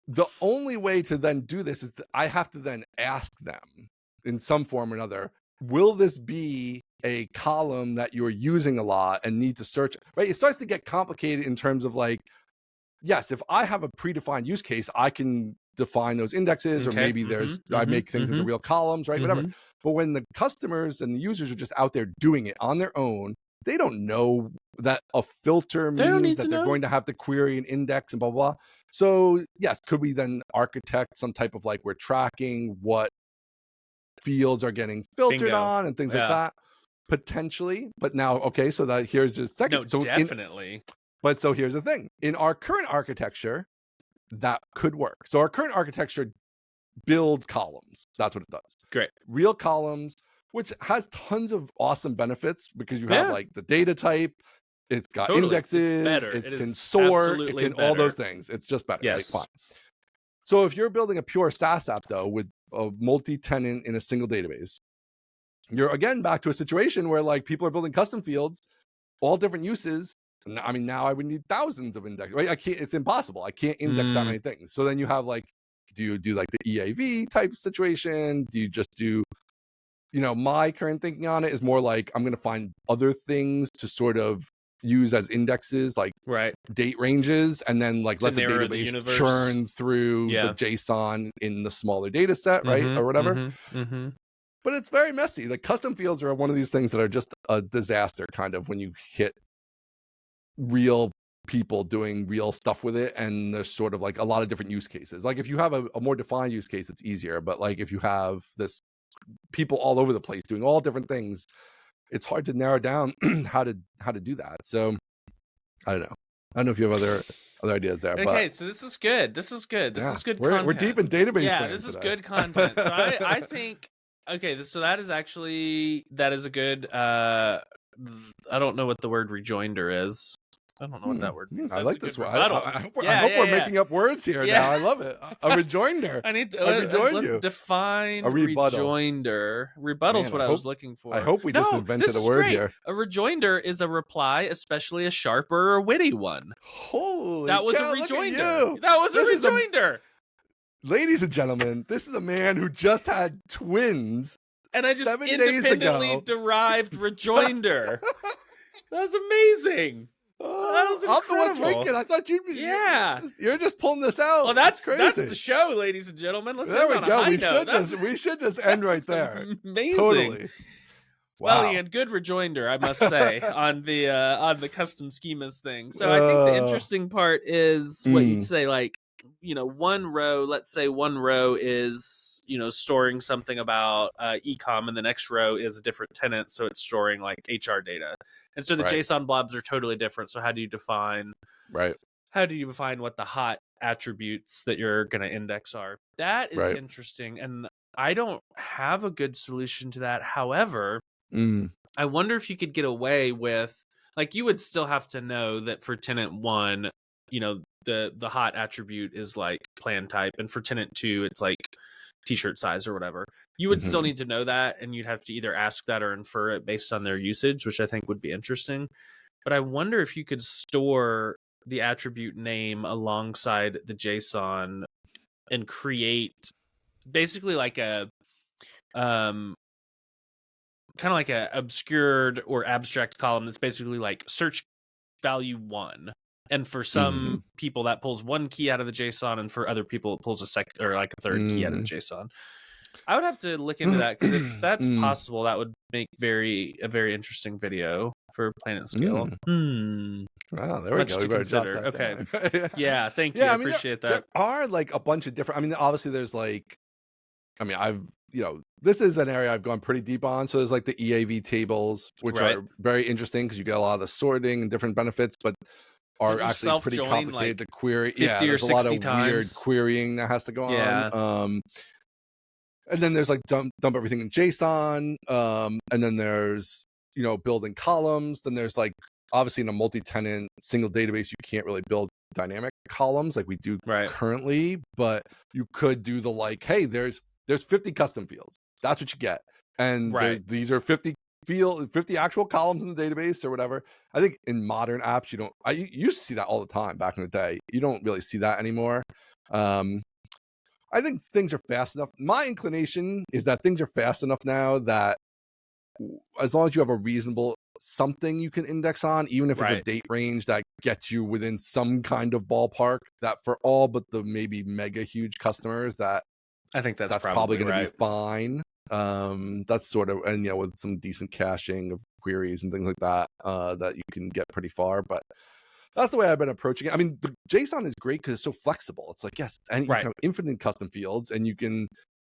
the only way to then do this is that I have to then ask them in some form or another, will this be a column that you're using a lot and need to search, right? It starts to get complicated in terms of yes, if I have a predefined use case, I can define those indexes, or maybe I make things into real columns, right? Whatever. But when the customers and the users are just out there doing it on their own, they don't know that a filter means that they're going to have to query an index and blah, blah, blah. So yes, could we then architect some type of we're tracking what fields are getting filtered on and things like that? Potentially. But now, okay, so that here's just second. No, so definitely. But so here's the thing. In our current architecture, that could work. So our current architecture builds columns. That's what it does. Great. Real columns, which has tons of awesome benefits because you have the data type, it's got indexes, it can sort, it can all those things. It's just better. Yes. Fine. So if you're building a pure SaaS app though, with a multi-tenant in a single database, you're again back to a situation where people are building custom fields, all different uses. I mean, now I would need thousands of indexes, right? I can't, it's impossible. I can't index that many things. So then you have do you do the EAV type situation? Do you just do, my current thinking on it is more I'm going to find other things to sort of use as indexes, date ranges, and then let the database churn through the JSON in the smaller data set, right? Or whatever. But it's very messy. The custom fields are one of these things that are just a disaster kind of when you hit real people doing real stuff with it. And there's sort of a lot of different use cases. If you have a more defined use case, it's easier. But if you have this people all over the place doing all different things, it's hard to narrow down how to do that. So I don't know. I don't know if you have other ideas there. Okay, so this is good. This is good content. We're deep in database. Yeah, this is good content. So I think so that is a good I don't know what the word rejoinder is. I don't know what that word means. I like this one. I hope we're making up words here now. I love it. A rejoinder. I need to let's define a rejoinder. Rebuttal's what I was looking for. I hope we just invented a word here. A rejoinder is a reply, especially a sharper or witty one. Holy that was cow, a rejoinder. That was a rejoinder. Ladies and gentlemen, this is a man who just had twins. And I just independently derived rejoinder. That's amazing. That was incredible. I'm the one drinking. I thought you'd be. Yeah. You're just pulling this out. Well, that's the show, ladies and gentlemen. Let's there we on go. A high note. We should just end right there. Amazing. Totally. Wow. Well, Ian, good rejoinder, I must say, on the custom schemas thing. So I think the interesting part is what you'd say, one row, let's say one row is, storing something about e-com, and the next row is a different tenant, so it's storing HR data. And so the JSON blobs are totally different. So how do you define what the hot attributes that you're going to index are? That is interesting. And I don't have a good solution to that. However, I wonder if you could get away with, you would still have to know that for tenant 1, the hot attribute is plan type, and for tenant 2 it's t-shirt size or whatever. You would still need to know that, and you'd have to either ask that or infer it based on their usage, which I think would be interesting. But I wonder if you could store the attribute name alongside the JSON and create basically like a kind of like a obscured or abstract column that's basically like search value 1. And for some people that pulls one key out of the JSON, and for other people it pulls a second or like a third key out of the JSON. I would have to look into that, because if that's possible, that would make a very interesting video for Planet Scale. Wow, there we go. To consider. Okay. Yeah, thank you. Yeah, I appreciate that. There are like a bunch of different. I mean, obviously, there's like, I mean, this is an area I've gone pretty deep on. So there's like the EAV tables, which are very interesting because you get a lot of the sorting and different benefits, but are actually pretty complicated to query. Yeah, there's a lot of weird querying that has to go on. And then there's like dump everything in JSON. And then there's, building columns. Then there's like, obviously in a multi-tenant single database, you can't really build dynamic columns like we do currently, but you could do the like, hey, there's 50 custom fields. That's what you get. And these are 50 actual columns in the database or whatever. I think in modern apps, you used to see that all the time back in the day. You don't really see that anymore. I think things are fast enough. My inclination is that things are fast enough now that as long as you have a reasonable something you can index on, even if it's a date range that gets you within some kind of ballpark, that for all but the maybe mega huge customers, that I think that's probably going to be fine. That's sort of, and with some decent caching of queries and things like that, that you can get pretty far. But that's the way I've been approaching it. I mean, the JSON is great because it's so flexible. It's like, yes, and you have infinite custom fields, and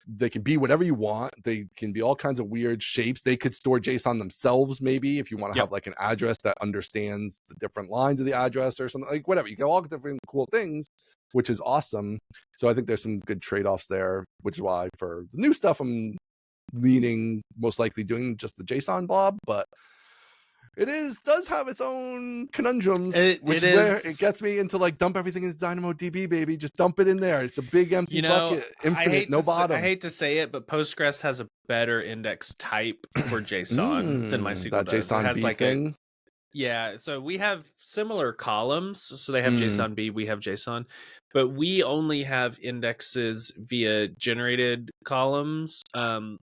they can be whatever you want. They can be all kinds of weird shapes. They could store JSON themselves, maybe, if you want to have like an address that understands the different lines of the address or something, like whatever. You get all different cool things, which is awesome. So I think there's some good trade-offs there, which is why for the new stuff, I'm leaning most likely doing just the JSON blob, but does have its own conundrums, which is where it gets me into like dump everything into DynamoDB, baby. Just dump it in there. It's a big empty bucket, infinite, no bottom. I hate to say it, but Postgres has a better index type for JSON than MySQL that does. JSON it has B like thing. So we have similar columns. So they have JSON B, we have JSON, but we only have indexes via generated columns.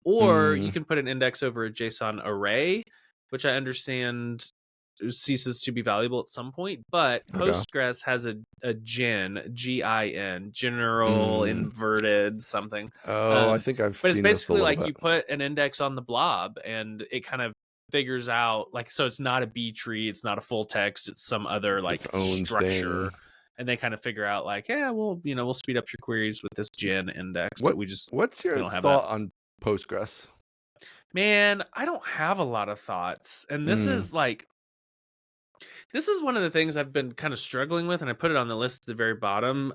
Or you can put an index over a JSON array, which I understand ceases to be valuable at some point. But Postgres has a GIN, general inverted something. I think I've But seen it's basically this a like bit. you put an index on the blob, and it kind of figures out, like, so it's not a B tree, it's not a full text, it's some other like structure. Thing. And they kind of figure out like, we'll speed up your queries with this GIN index. But what's your thought on Postgres? Man, I don't have a lot of thoughts. And this is one of the things I've been kind of struggling with, and I put it on the list at the very bottom.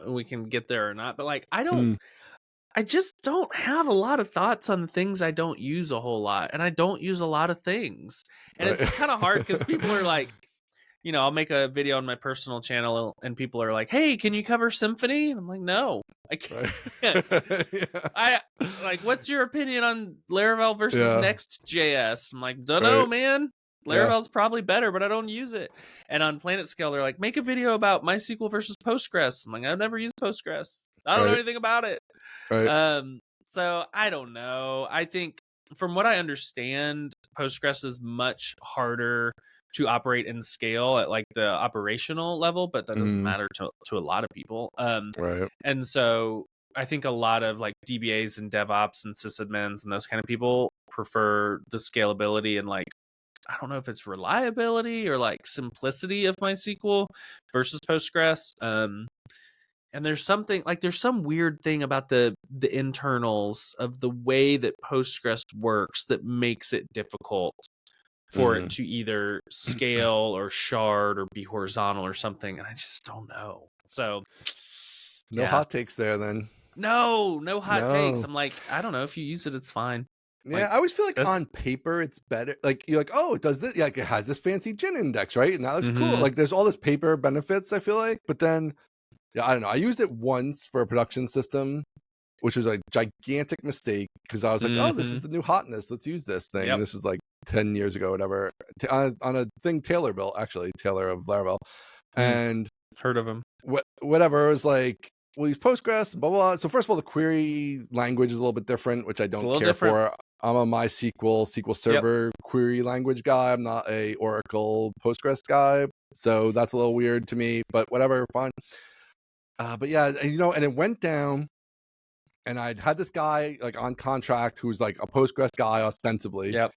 We can get there or not, but like, I just don't have a lot of thoughts on the things I don't use a whole lot, and I don't use a lot of things. And it's kind of hard because people are like, I'll make a video on my personal channel and people are like, hey, can you cover Symfony? And I'm like, no, I can't. I like, what's your opinion on Laravel versus Next.js? I'm like, don't know, man. Laravel's probably better, but I don't use it. And on Planet Scale, they're like, make a video about MySQL versus Postgres. I'm like, I've never used Postgres. I don't know anything about it. So I don't know. I think from what I understand, Postgres is much harder to operate and scale at like the operational level, but that doesn't matter to a lot of people. And so I think a lot of like DBAs and DevOps and sysadmins and those kind of people prefer the scalability and like, I don't know if it's reliability or like simplicity of MySQL versus Postgres. And there's some weird thing about the internals of the way that Postgres works that makes it difficult for it to either scale or shard or be horizontal or something. And I just don't know. So no hot takes there then. No hot takes. I'm like, I don't know. If you use it, it's fine. Yeah, I always feel like on paper it's better. Like you're like, oh, it does this. Like it has this fancy GIN index, right? And that looks cool. Like there's all this paper benefits, I feel like. But then, I don't know. I used it once for a production system, which was a gigantic mistake because I was like, oh, this is the new hotness. Let's use this thing. Yep. This is like 10 years ago, whatever, on a thing Taylor built, actually, Taylor of Laravel. And heard of him. Whatever. It was like, we'll use Postgres, blah, blah, blah. So first of all, the query language is a little bit different, which I don't care for. I'm a MySQL, SQL Server query language guy. I'm not a Oracle Postgres guy. So that's a little weird to me, but whatever, fine. But yeah, and it went down, and I'd had this guy like on contract who's like a Postgres guy ostensibly. Yep.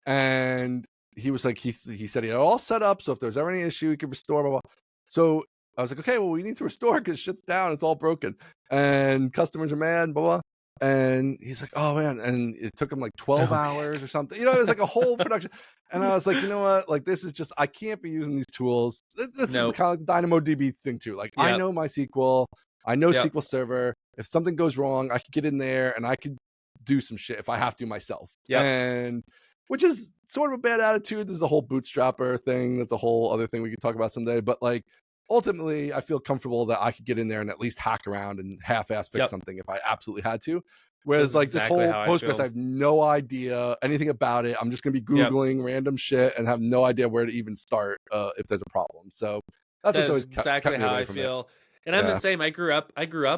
And he was like, he said he had all set up, so if there's ever any issue, he could restore, blah, blah. So I was like, okay, well, we need to restore because shit's down, it's all broken, and customers are mad, blah, blah. And he's like, oh man, and it took him like 12 hours or something. It was like a whole production. And I was like, you know what? Like, this is just, I can't be using these tools. This is kind of like DynamoDB thing too. Like, I know MySQL, I know SQL Server. If something goes wrong, I could get in there and I could do some shit if I have to myself. And which is sort of a bad attitude. This is the whole bootstrapper thing. That's a whole other thing we could talk about someday. But like, ultimately, I feel comfortable that I could get in there and at least hack around and half-ass fix something if I absolutely had to. Whereas that's like exactly this whole Postgres, I have no idea anything about it. I'm just going to be Googling random shit and have no idea where to even start if there's a problem. So that's what's always exactly kept me how away I from feel. And I'm the same. I grew up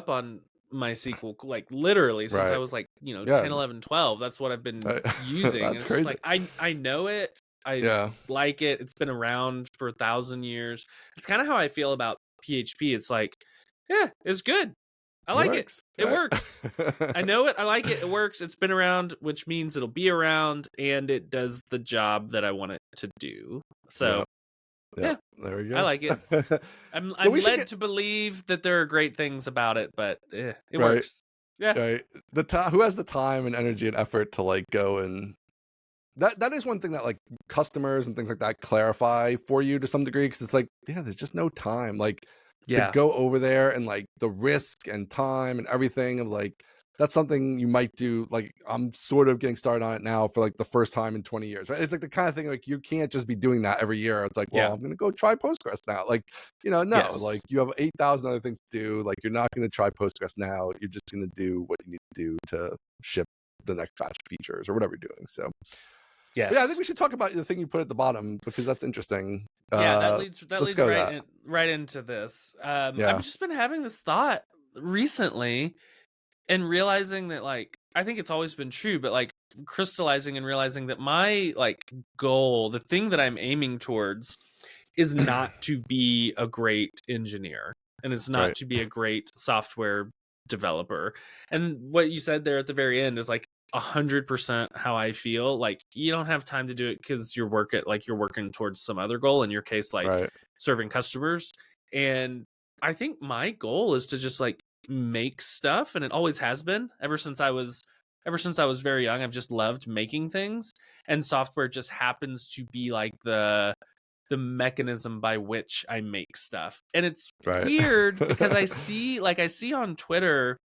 on MySQL, like literally since I was like, 10, 11, 12. That's what I've been using. That's it's crazy. just like, I know it. I like it. It's been around for 1,000 years. It's kind of how I feel about PHP. It's like, yeah, it's good. I like it. It works. I know it. I like it. It works. It's been around, which means it'll be around, and it does the job that I want it to do. So, yeah, there we go. I like it. I'm led to believe that there are great things about it, but it works. Yeah. Right. Who has the time and energy and effort to like go and that is one thing that like customers and things like that clarify for you to some degree, because it's like, there's just no time like to go over there, and like the risk and time and everything of like, that's something you might do. Like, I'm sort of getting started on it now for like the first time in 20 years, right? It's like the kind of thing like you can't just be doing that every year. It's like, well, I'm going to go try Postgres now. Like, no, like you have 8,000 other things to do. Like, you're not going to try Postgres now. You're just going to do what you need to do to ship the next batch of features or whatever you're doing. So yes. Yeah, I think we should talk about the thing you put at the bottom, because that's interesting. That leads right into this. I've just been having this thought recently and realizing that, like, I think it's always been true, but like crystallizing and realizing that my like goal, the thing that I'm aiming towards, is not to be a great engineer, and it's not to be a great software developer. And what you said there at the very end is like 100% how I feel. Like, you don't have time to do it because you're working towards some other goal, in your case, like serving customers. And I think my goal is to just like make stuff, and it always has been ever since I was very young. I've just loved making things, and software just happens to be like the mechanism by which I make stuff. And it's weird because I see on Twitter,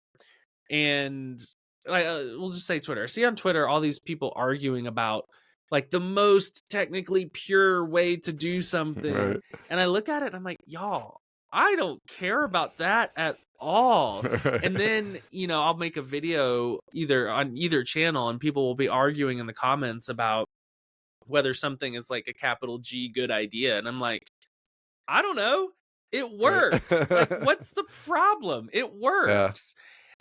and like we'll just say Twitter. I see on Twitter all these people arguing about like the most technically pure way to do something. And I look at it and I'm like, y'all, I don't care about that at all. And then, I'll make a video either on either channel, and people will be arguing in the comments about whether something is like a capital G good idea. And I'm like, I don't know. It works. Like, what's the problem? It works.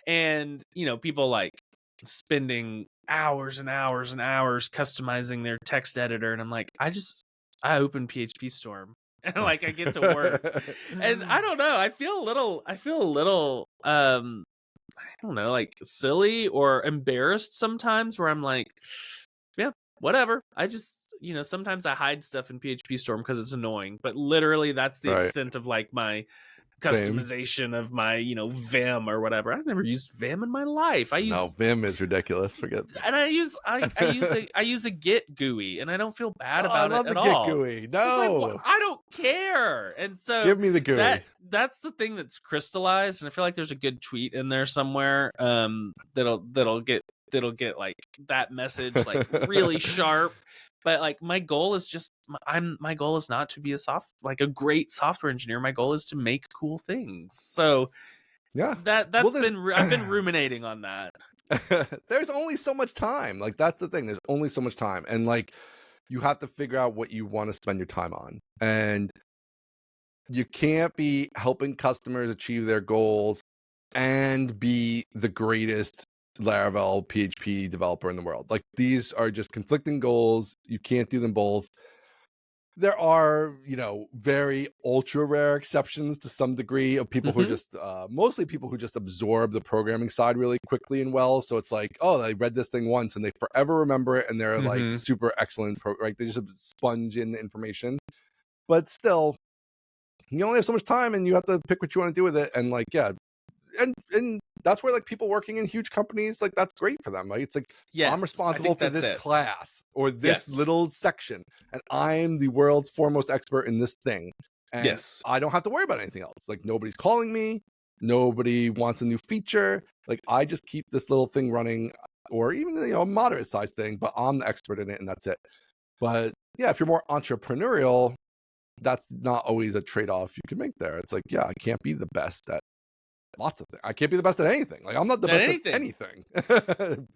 And, people like spending hours and hours and hours customizing their text editor. And I'm like, I open PHP Storm and like I get to work. And I don't know. I feel a little I don't know, like silly or embarrassed sometimes, where I'm like, yeah, whatever. I just, sometimes I hide stuff in PHP Storm because it's annoying, but literally that's the extent of like my customization of my, Vim or whatever. I've never used Vim in my life. Vim is ridiculous. Forget that. And I use a Git GUI, and I don't feel bad about it at all. I love the Git GUI. No, like, I don't care. And so give me the GUI. That's the thing that's crystallized. And I feel like there's a good tweet in there somewhere that'll get like that message like really sharp. But like, my goal is just my goal is not to be a great software engineer. My goal is to make cool things. So Yeah. That's been I've been ruminating on that. There's only so much time. Like, that's the thing. There's only so much time. And like, you have to figure out what you want to spend your time on. And you can't be helping customers achieve their goals and be the greatest Laravel PHP developer in the world. Like, these are just conflicting goals. You can't do them both. There are, very ultra rare exceptions to some degree of people who are just mostly people who just absorb the programming side really quickly and well. So it's like, oh, they read this thing once and they forever remember it, and they're like super excellent. Right? They just sponge in the information. But still, you only have so much time, and you have to pick what you want to do with it. And like, yeah, and that's where like people working in huge companies, like, that's great for them. Right? It's like, Yes, I'm responsible for this class or this little section, and I'm the world's foremost expert in this thing. And I don't have to worry about anything else. Like, nobody's calling me, nobody wants a new feature. Like, I just keep this little thing running, or even a moderate sized thing, but I'm the expert in it, and that's it. But yeah, if you're more entrepreneurial, that's not always a trade-off you can make there. It's like, yeah, I can't be the best at lots of things. I can't be the best at anything. Like, I'm not the best at anything.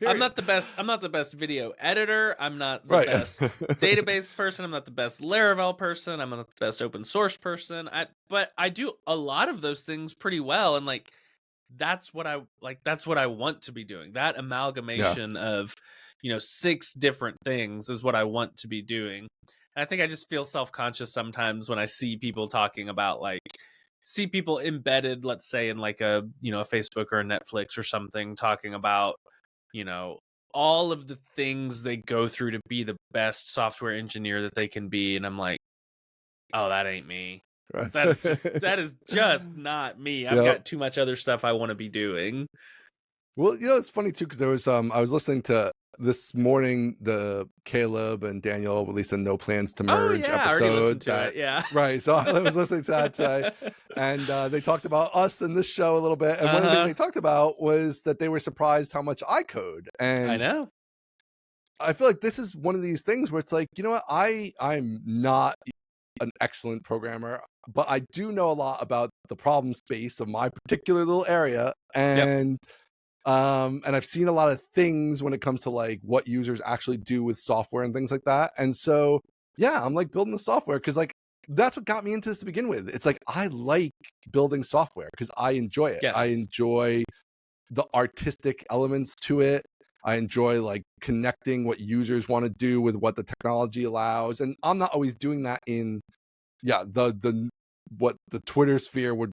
I'm not the best video editor. I'm not the best database person. I'm not the best Laravel person. I'm not the best open source person. But I do a lot of those things pretty well, and like, that's what I want to be doing. That amalgamation of 6 different things is what I want to be doing. And I think I just feel self-conscious sometimes when I see people talking about, like, see people embedded, let's say, in like a Facebook or a Netflix or something, talking about all of the things they go through to be the best software engineer that they can be, and I'm like, oh, that ain't me. Right. That is just not me. I've got too much other stuff I want to be doing. Well, it's funny too, because there was I was listening to this morning, the Caleb and Daniel released a No Plans to Merge episode. I already listened to it, yeah. Right. So I was listening to that today, and they talked about us in this show a little bit. And one of the things they talked about was that they were surprised how much I code. And I know. I feel like this is one of these things where it's like, you know what? I'm not an excellent programmer, but I do know a lot about the problem space of my particular little area. And and I've seen a lot of things when it comes to like what users actually do with software and things like that. And so, yeah, I'm like building the software because like that's what got me into this to begin with. It's like, I like building software because I enjoy it. I enjoy the artistic elements to it. I enjoy like connecting what users want to do with what the technology allows. And I'm not always doing that in, the what the Twitter sphere would,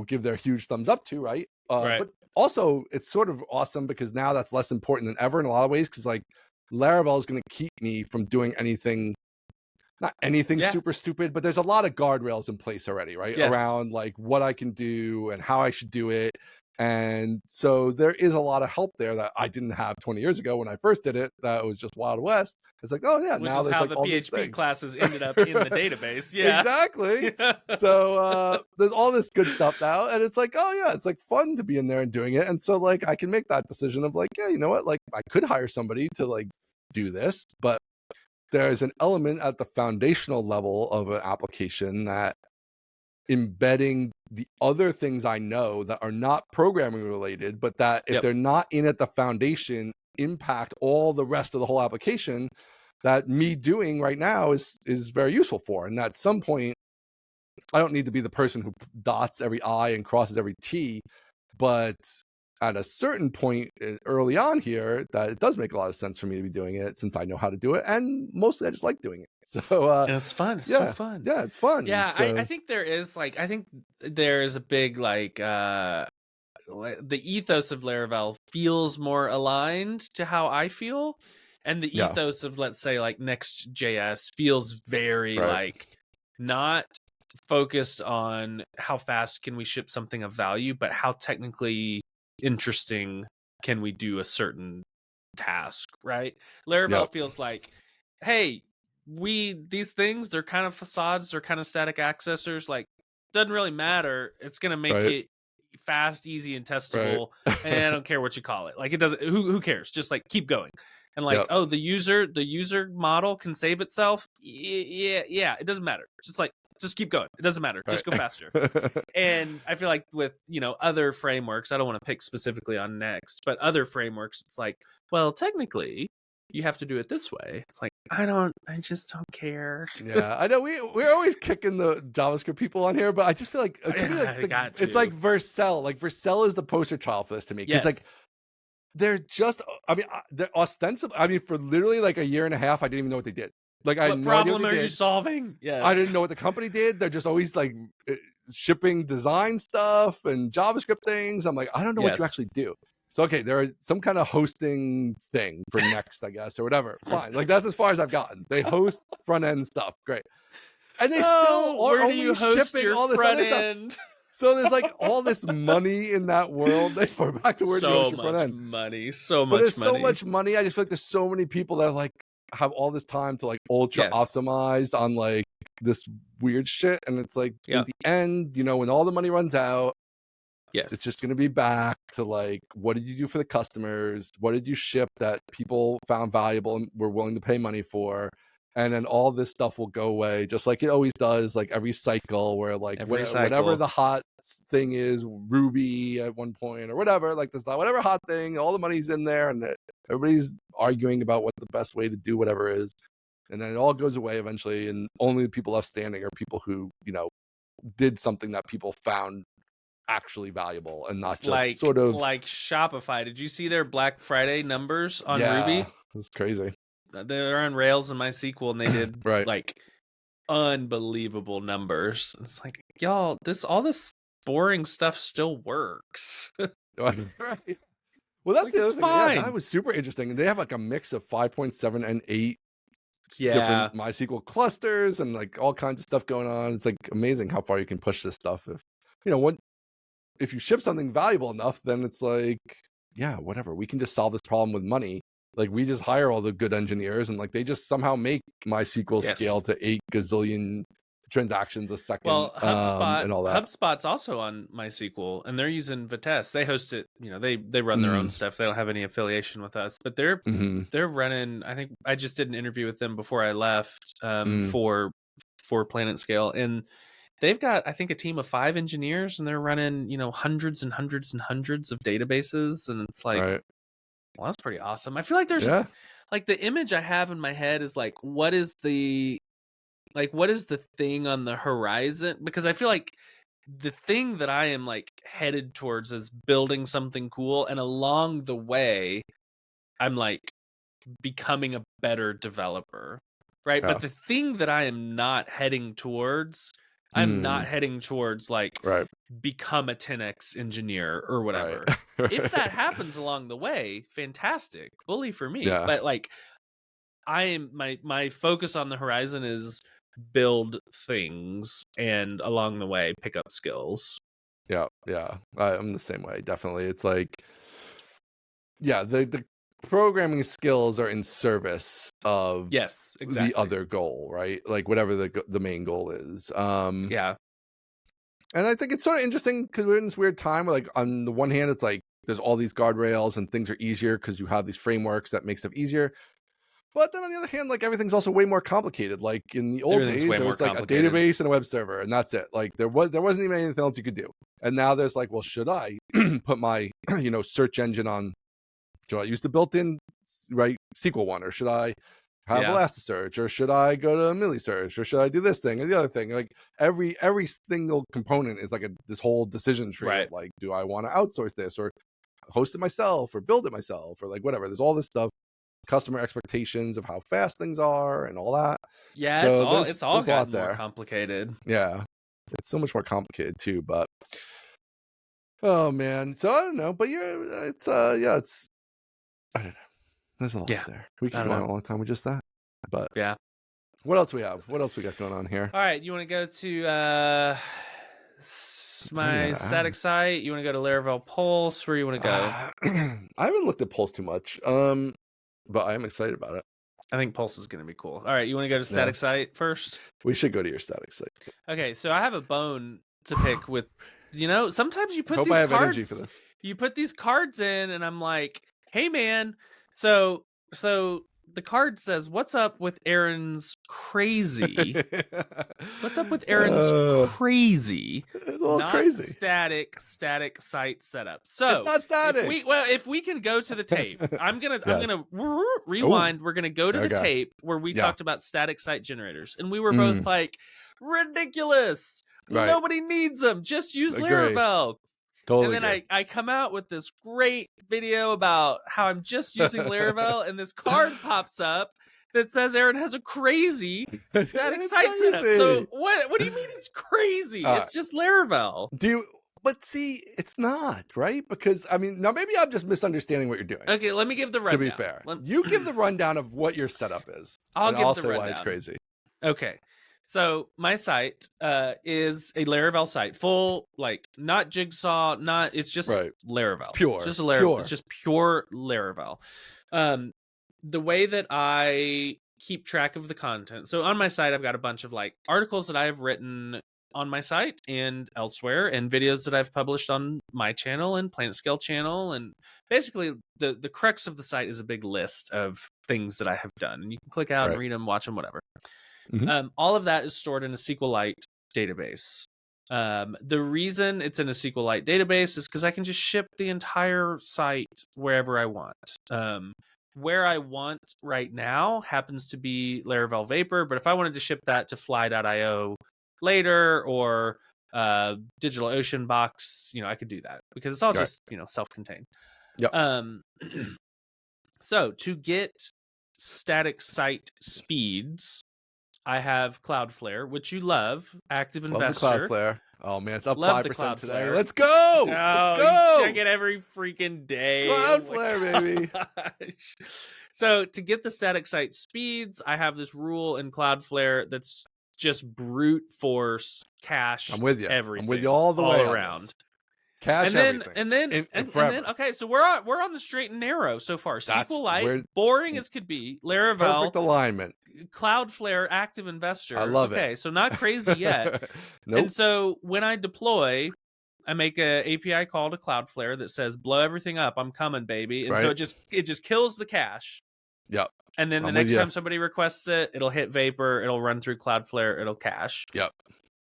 give their huge thumbs up to, right? But also, it's sort of awesome because now that's less important than ever in a lot of ways, because like Laravel is going to keep me from doing anything, not anything super stupid, but there's a lot of guardrails in place already, right? Around like what I can do and how I should do it. And so there is a lot of help there that I didn't have 20 years ago when I first did it. That was just Wild West. It's like, oh yeah, which now is there's how like the all PHP classes ended up in the database. Yeah, exactly. So there's all this good stuff now, and it's like, oh yeah, it's like fun to be in there and doing it. And so like I can make that decision of like, yeah, you know what, like I could hire somebody to like do this, but there's an element at the foundational level of an application that embedding the other things I know that are not programming related, but that if they're not in at the foundation, impact all the rest of the whole application, that me doing right now is very useful for. And at some point, I don't need to be the person who dots every I and crosses every T, but at a certain point early on here, that it does make a lot of sense for me to be doing it since I know how to do it. And mostly I just like doing it. So it's fun. It's so fun. Yeah, it's fun. Yeah, so, I think there is like, I think there's a big like the ethos of Laravel feels more aligned to how I feel. And the ethos of, let's say, like Next.js feels very like not focused on how fast can we ship something of value, but how technically interesting can we do a certain task, right? Laravel feels like, hey, these things, they're kind of facades, they're kind of static accessors, like doesn't really matter. It's gonna make it fast, easy, and testable, and I don't care what you call it. Like it doesn't, who cares? Just like keep going. And like, the user model can save itself. Yeah, it doesn't matter. It's just like just keep going. It doesn't matter. Just go faster. And I feel like with, other frameworks, I don't want to pick specifically on Next, but other frameworks, it's like, well, technically you have to do it this way. It's like, I just don't care. Yeah, I know we're always kicking the JavaScript people on here, but I just feel like, it's like Vercel. Like Vercel is the poster child for this to me. Because like they're just, they're ostensibly, for literally like a year and a half, I didn't even know what they did. Like, I had no idea what they did. What problem are you solving? Yes. I didn't know what the company did. They're just always like shipping design stuff and JavaScript things. I'm like, I don't know what you actually do. So, okay, there are some kind of hosting thing for Next, I guess, or whatever. Fine. Like, that's as far as I've gotten. They host front end stuff. Great. And they still are only shipping all this other stuff. So there's like all this money in that world. We're back to where you host your front end. So much money. I just feel like there's so many people that like have all this time to like ultra optimize on like this weird shit. And it's like at the end, when all the money runs out, it's just going to be back to like, what did you do for the customers? What did you ship that people found valuable and were willing to pay money for? And then all this stuff will go away, just like it always does, like every cycle where like whatever the hot thing is, Ruby at one point or whatever, like there's whatever hot thing, all the money's in there and everybody's arguing about what the best way to do whatever is. And then it all goes away eventually. And only the people left standing are people who, did something that people found actually valuable and not just like Shopify. Did you see their Black Friday numbers on Ruby? It's crazy. They're on Rails and MySQL, and they did like unbelievable numbers. It's like, y'all, all this boring stuff still works. Right. Well, that's the other thing. Yeah, that was super interesting. And they have like a mix of 5.7 and 8 different MySQL clusters and like all kinds of stuff going on. It's like amazing how far you can push this stuff. If you ship something valuable enough, then it's like, yeah, whatever. We can just solve this problem with money. Like we just hire all the good engineers and like they just somehow make MySQL scale to 8 gazillion transactions a second. Well, HubSpot and all that. HubSpot's also on MySQL and they're using Vitesse. They host it, they run their own stuff. They don't have any affiliation with us, but they're running, I think I just did an interview with them before I left for Planet Scale, and they've got, I think, a team of 5 engineers and they're running, hundreds and hundreds and hundreds of databases. And it's like, well, that's pretty awesome. I feel like there's like the image I have in my head is like, what is the thing on the horizon? Because I feel like the thing that I am like headed towards is building something cool. And along the way, I'm like becoming a better developer. Right. But the thing that I am not heading towards, I'm not heading towards like become a 10x engineer or whatever. If that happens along the way, fantastic, bully for me. But like, I am my focus on the horizon is build things and along the way pick up skills. Yeah, I'm the same way. Definitely, it's like, the programming skills are in service of the other goal, right? Like whatever the main goal is. And I think it's sort of interesting because we're in this weird time where like on the one hand it's like there's all these guardrails and things are easier because you have these frameworks that make stuff easier, but then on the other hand, like everything's also way more complicated. Like in the old days there was like a database and a web server and that's it. Like there wasn't even anything else you could do. And now there's like, well, should I put my search engine on, should I use the built-in SQL one, or should I have Elasticsearch, or should I go to MilliSearch, or should I do this thing or the other thing? Like every single component is like this whole decision tree of like, do I want to outsource this or host it myself or build it myself or like whatever. There's all this stuff, customer expectations of how fast things are and all that. Yeah, so it's all gotten more complicated. Yeah, it's so much more complicated too. But oh man, so I don't know. But it's I don't know. There's a lot there. We could go on a long time with just that. But what else we have? What else we got going on here? All right, you want to go to my static site? You want to go to Laravel Pulse? Where you want to go? I haven't looked at Pulse too much, but I am excited about it. I think Pulse is going to be cool. All right, you want to go to static site first? We should go to your static site. Okay, so I have a bone to pick with. Sometimes you put these cards. You put these cards in, and I'm like, hey man. So the card says, "What's up with Aaron's crazy?" What's up with Aaron's crazy? It's a little not crazy. Static site setup. So it's not static. If we can go to the tape, I'm gonna rewind. Ooh. We're gonna go to the tape where we talked about static site generators, and we were both like, ridiculous. Right. Nobody needs them. Just use Laravel. Totally. And then I come out with this great video about how I'm just using Laravel, and this card pops up that says Aaron has a crazy static site setup. So what do you mean it's crazy? It's just Laravel. But see, it's not, right? Because, I mean, now maybe I'm just misunderstanding what you're doing. Okay, let me give the rundown. To be fair. You give the rundown of what your setup is. I'll give the rundown. Why it's crazy. Okay. So my site is a Laravel site, full, like, not Jigsaw, it's just Laravel. It's pure. It's just a Laravel. It's just pure Laravel. The way that I keep track of the content. So on my site, I've got a bunch of like articles that I have written on my site and elsewhere, and videos that I've published on my channel and Planet Scale channel. And basically the crux of the site is a big list of things that I have done, and you can click out and read them, watch them, whatever. Mm-hmm. All of that is stored in a SQLite database. The reason it's in a SQLite database is because I can just ship the entire site wherever I want. Where I want right now happens to be Laravel Vapor, but if I wanted to ship that to fly.io later or DigitalOcean Box, I could do that because it's all just, self-contained. Yep. So to get static site speeds, I have Cloudflare, which you love, Active Investor. Love the Cloudflare. Oh man, it's up 5% today. Let's go! Oh, let's go! You check it every freaking day. Cloudflare, baby. So to get the static site speeds, I have this rule in Cloudflare that's just brute force cache. I'm with you. Everything. I'm with you all the way around. Cache everything. And then okay, so we're on the straight and narrow so far. SQLite, boring as could be. Laravel, perfect alignment. Cloudflare, Active Investor. I love it. Okay, so not crazy yet. Nope. And so when I deploy, I make a API call to Cloudflare that says, "Blow everything up, I'm coming, baby." And so it just kills the cache. Yep. And then the next time somebody requests it, it'll hit Vapor, it'll run through Cloudflare, it'll cache. Yep.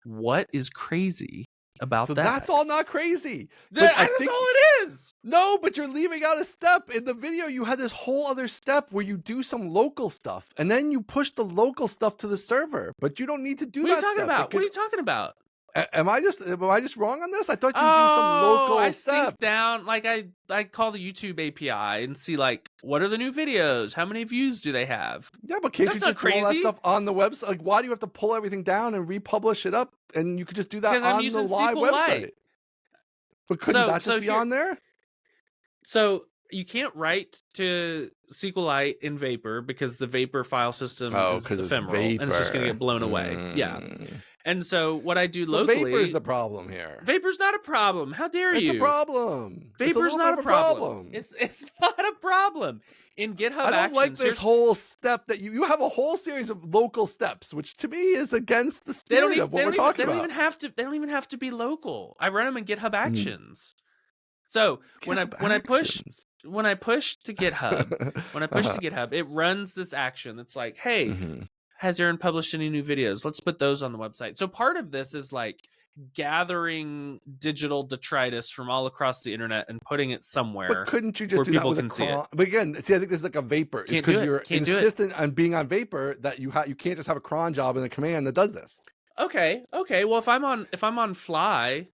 What is crazy about that? That's all not crazy. That's all it is. No, but you're leaving out a step. In the video, you had this whole other step where you do some local stuff, and then you push the local stuff to the server. But you don't need to do that. What are you talking about? Am I just wrong on this? I thought you do some local stuff. Sync down, like I call the YouTube API and see like what are the new videos? How many views do they have? Yeah, but can't you just do all that stuff on the website? Like, why do you have to pull everything down and republish it up? And you could just do that on the live website. But couldn't that just be on there? So you can't write to SQLite in Vapor because the Vapor file system is ephemeral and it's just going to get blown away. Yeah. And so what I do locally... Vapor's the problem here. Vapor's not a problem. How dare you? It's a problem. Vapor's not a problem. It's not a problem. In GitHub Actions... I don't like this whole step that you have a whole series of local steps, which to me is against the spirit of what we're talking about. They don't even have to be local. I run them in GitHub Actions. So when I push to GitHub, it runs this action that's like, hey, has Aaron published any new videos? Let's put those on the website. So part of this is like gathering digital detritus from all across the internet and putting it somewhere. But couldn't you just do that with a cron? But again, see, I think this is like a Vapor. It's because you're insistent on being on Vapor that you can't just have a cron job in a command that does this. Okay. Well, if I'm on fly.io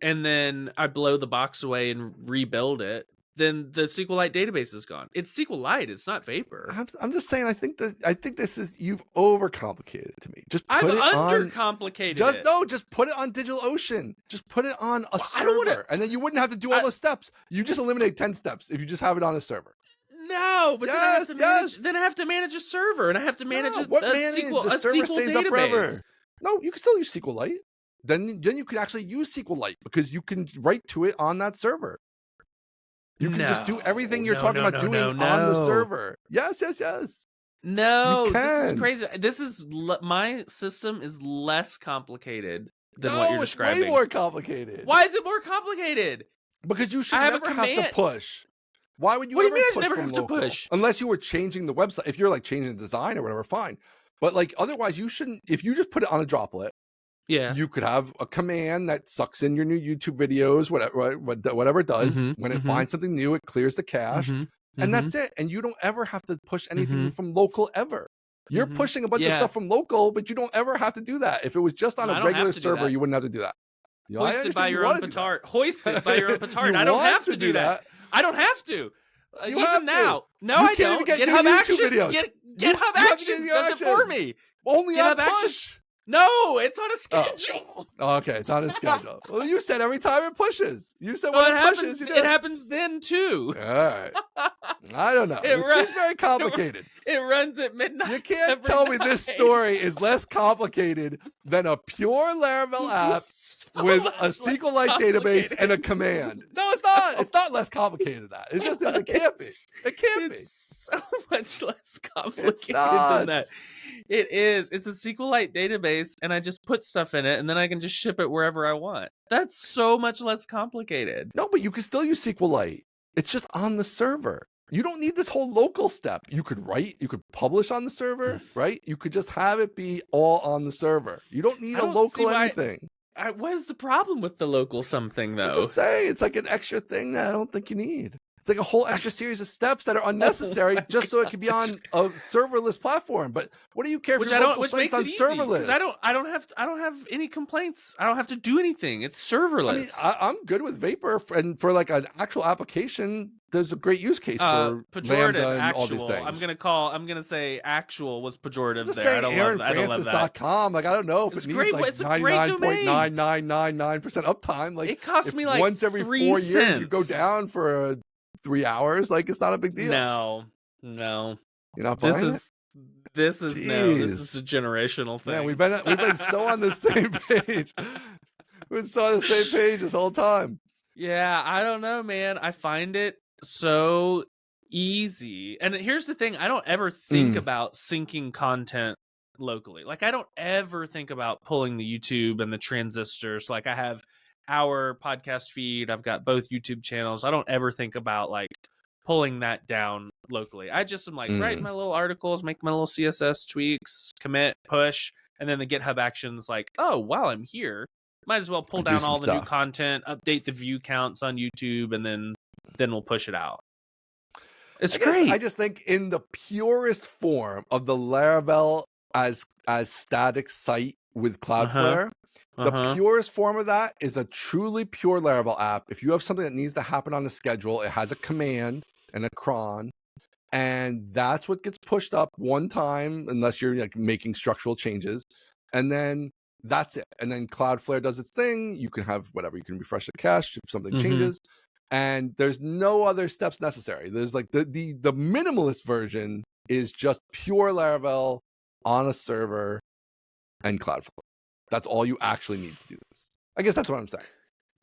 and then I blow the box away and rebuild it, then the SQLite database is gone. It's SQLite. It's not Vapor. I'm just saying. I think this is you've overcomplicated it to me. Just put I've it undercomplicated it. Just put it on DigitalOcean. Just put it on a server, and then you wouldn't have to do all those steps. You just eliminate 10 steps if you just have it on a server. No, but then I have to manage a server, and I have to manage a SQL stays database. Up forever. No, you can still use SQLite. Then you can actually use SQLite because you can write to it on that server. You can just do everything you're talking about doing on the server. Yes. No, this is crazy. My system is less complicated than what you're describing. It's way more complicated. Why is it more complicated? Because you should never have to push. Why would you What do you ever mean I push never from have to local? push? Unless you were changing the website. If you're like changing the design or whatever, fine. But like otherwise, you shouldn't. If you just put it on a droplet, Yeah. you could have a command that sucks in your new YouTube videos, whatever it does. When it finds something new, it clears the cache, and that's it. And you don't ever have to push anything from local ever. You're pushing a bunch of stuff from local, but you don't ever have to do that. If it was just on a regular server, you wouldn't have to do that. Hoisted by your own petard. Hoisted by your own petard. I don't have to do that. I don't have to. Even now. No, I don't. GitHub Actions. GitHub Actions does it for me. Only on push. No, it's on a schedule. Oh, okay, it's on a schedule. Well, you said every time it pushes. You said when it pushes, it happens then too. All right. I don't know. It seems very complicated. It runs at midnight. You can't tell me this story is less complicated than a pure Laravel app with a SQLite database and a command. No, it's not. It's not less complicated than that. It just it can't be. It can't be. So much less complicated than that. It is. It's a SQLite database, and I just put stuff in it, and then I can just ship it wherever I want. That's so much less complicated. No, but you can still use SQLite. It's just on the server. You don't need this whole local step. You could write, you could publish on the server, right? You could just have it be all on the server. You don't need a local anything. What is the problem with the local something, though? I'm just saying, it's like an extra thing that I don't think you need. It's like a whole extra series of steps that are unnecessary just so it could be on a serverless platform. But what do you care if your local site's on serverless? I don't have any complaints. I don't have to do anything. It's serverless. I mean, I'm good with Vapor, and for like an actual application, there's a great use case for Lambda and all these things. I'm gonna say actual was pejorative there. I don't love that. Like I don't know if it needs like 99.9999% uptime. Like it costs me like once every 4 years you go down for 3 hours. Like it's not a big deal. No. You're not buying it? This is a generational thing. Yeah, we've been so on the same page. We've been so on the same page this whole time. Yeah, I don't know, man. I find it so easy. And here's the thing, I don't ever think about syncing content locally. Like I don't ever think about pulling the YouTube and the transistors. Like I have our podcast feed, I've got both YouTube channels. I don't ever think about like pulling that down locally. I just am like write my little articles, make my little CSS tweaks, commit, push, and then the GitHub Actions like, oh, while I'm here, might as well pull down all the new content, update the view counts on YouTube, and then we'll push it out. It's great. I just think in the purest form of the Laravel as static site with Cloudflare, the purest form of that is a truly pure Laravel app. If you have something that needs to happen on the schedule, it has a command and a cron, and that's what gets pushed up one time, unless you're like making structural changes, and then that's it. And then Cloudflare does its thing. You can have whatever. You can refresh the cache if something changes, and there's no other steps necessary. There's like the minimalist version is just pure Laravel on a server and Cloudflare. That's all you actually need to do this. I guess that's what I'm saying.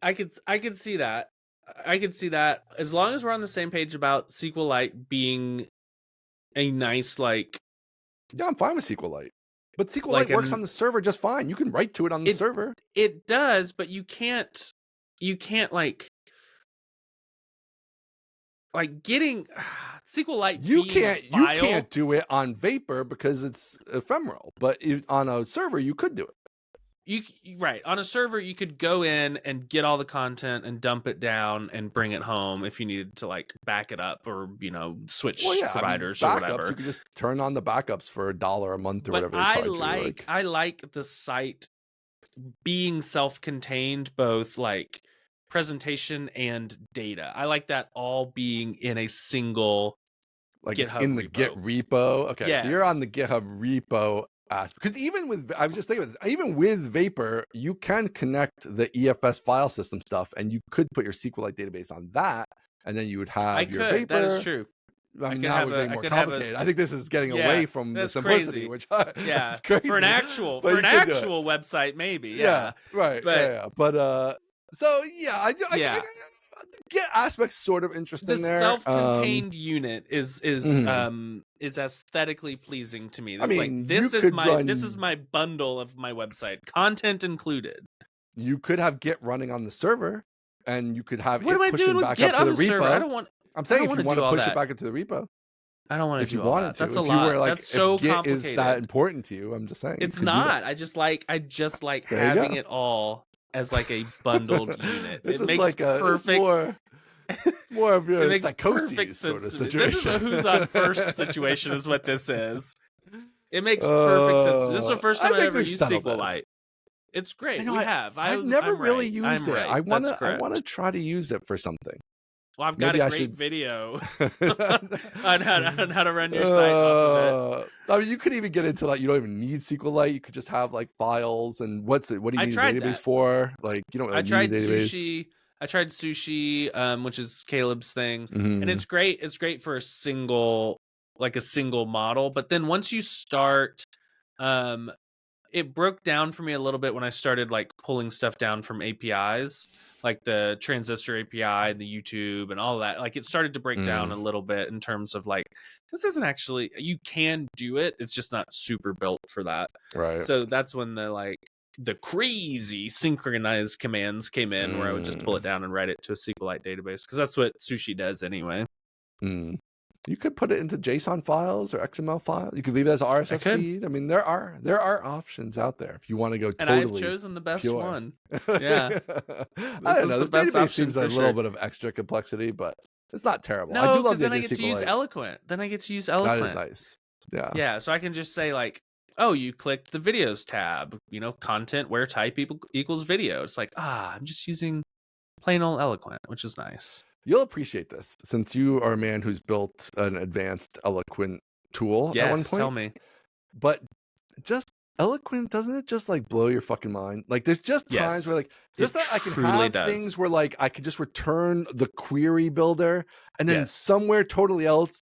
I could see that. I could see that as long as we're on the same page about SQLite being a nice like. Yeah, I'm fine with SQLite. But SQLite works on the server just fine. You can write to it on the server. It does, but you can't like getting SQLite. You can't do it on Vapor because it's ephemeral. But on a server, you could do it. Right, on a server you could go in and get all the content and dump it down and bring it home if you needed to like back it up or switch providers or whatever. You could just turn on the backups for $1 a month or whatever. I like the site being self-contained, both like presentation and data. I like that all being in a single like GitHub in the repo. Git repo. Okay, yes. So you're on the GitHub repo. Because I was just thinking, even with Vapor, you can connect the EFS file system stuff, and you could put your SQLite database on that, and then you would have your Vapor. That is true. I mean, now we're getting more complicated. I think this is getting away from the simplicity, which it's crazy. For an actual website, maybe. Yeah. Right. But, so I get aspects sort of interesting there. The self-contained unit is aesthetically pleasing to me. This is my bundle of my website, content included. You could have Git running on the server, and you could have what am I doing with Git on the server? I don't want. I'm saying if you want to push that. it back into the repo. I don't want to If you do all wanted that. to. That's a If you lot. were like, That's so if Git complicated. is that important to you, I'm just saying. It's you could do not. that. I just like There you having go. it all as like a bundled unit. This It is makes like perfect. it's more of It your makes perfect psychosis sort sense of to me. This is a situation. who's on first situation, is what this is. It makes perfect sense. This is the first time I I've think ever we've used settled this. SQLite. It's I great. know We have. I've never I'm really right. used I'm it. right. I That's wanna correct. try to use it for something. Well, I've got Maybe a I great should video on how to run your site off of it. I mean, you could even get into like you don't even need SQLite. You could just have like files and what do you need a database for? Like you don't really need a database. I tried Sushi, which is Caleb's thing, and Mhm. it's great. It's great for a single model. But then once you start, it broke down for me a little bit when I started like pulling stuff down from APIs, like the Transistor API and the YouTube and all that. Like it started to break down a little bit in terms of like, this isn't actually, you can do it. It's just not super built for that. Right. So that's when the crazy synchronized commands came in where I would just pull it down and write it to a SQLite database, because that's what Sushi does anyway. You could put it into JSON files or XML files. You could leave it as an RSS feed. I mean, there are options out there if you want to go totally. And I've chosen the best pure. one. Yeah. I don't know. This database seems a little bit of extra complexity, but it's not terrible. No, I do love then I get to use Eloquent. That is nice. Yeah. Yeah. So I can just say like, oh, you clicked the videos tab, content where type equals video. It's like, I'm just using plain old Eloquent, which is nice. You'll appreciate this since you are a man who's built an advanced Eloquent tool at one point. Tell me. But just Eloquent, doesn't it just like blow your fucking mind? Like there's just times where like just that I can have things where like I could just return the query builder and then somewhere totally else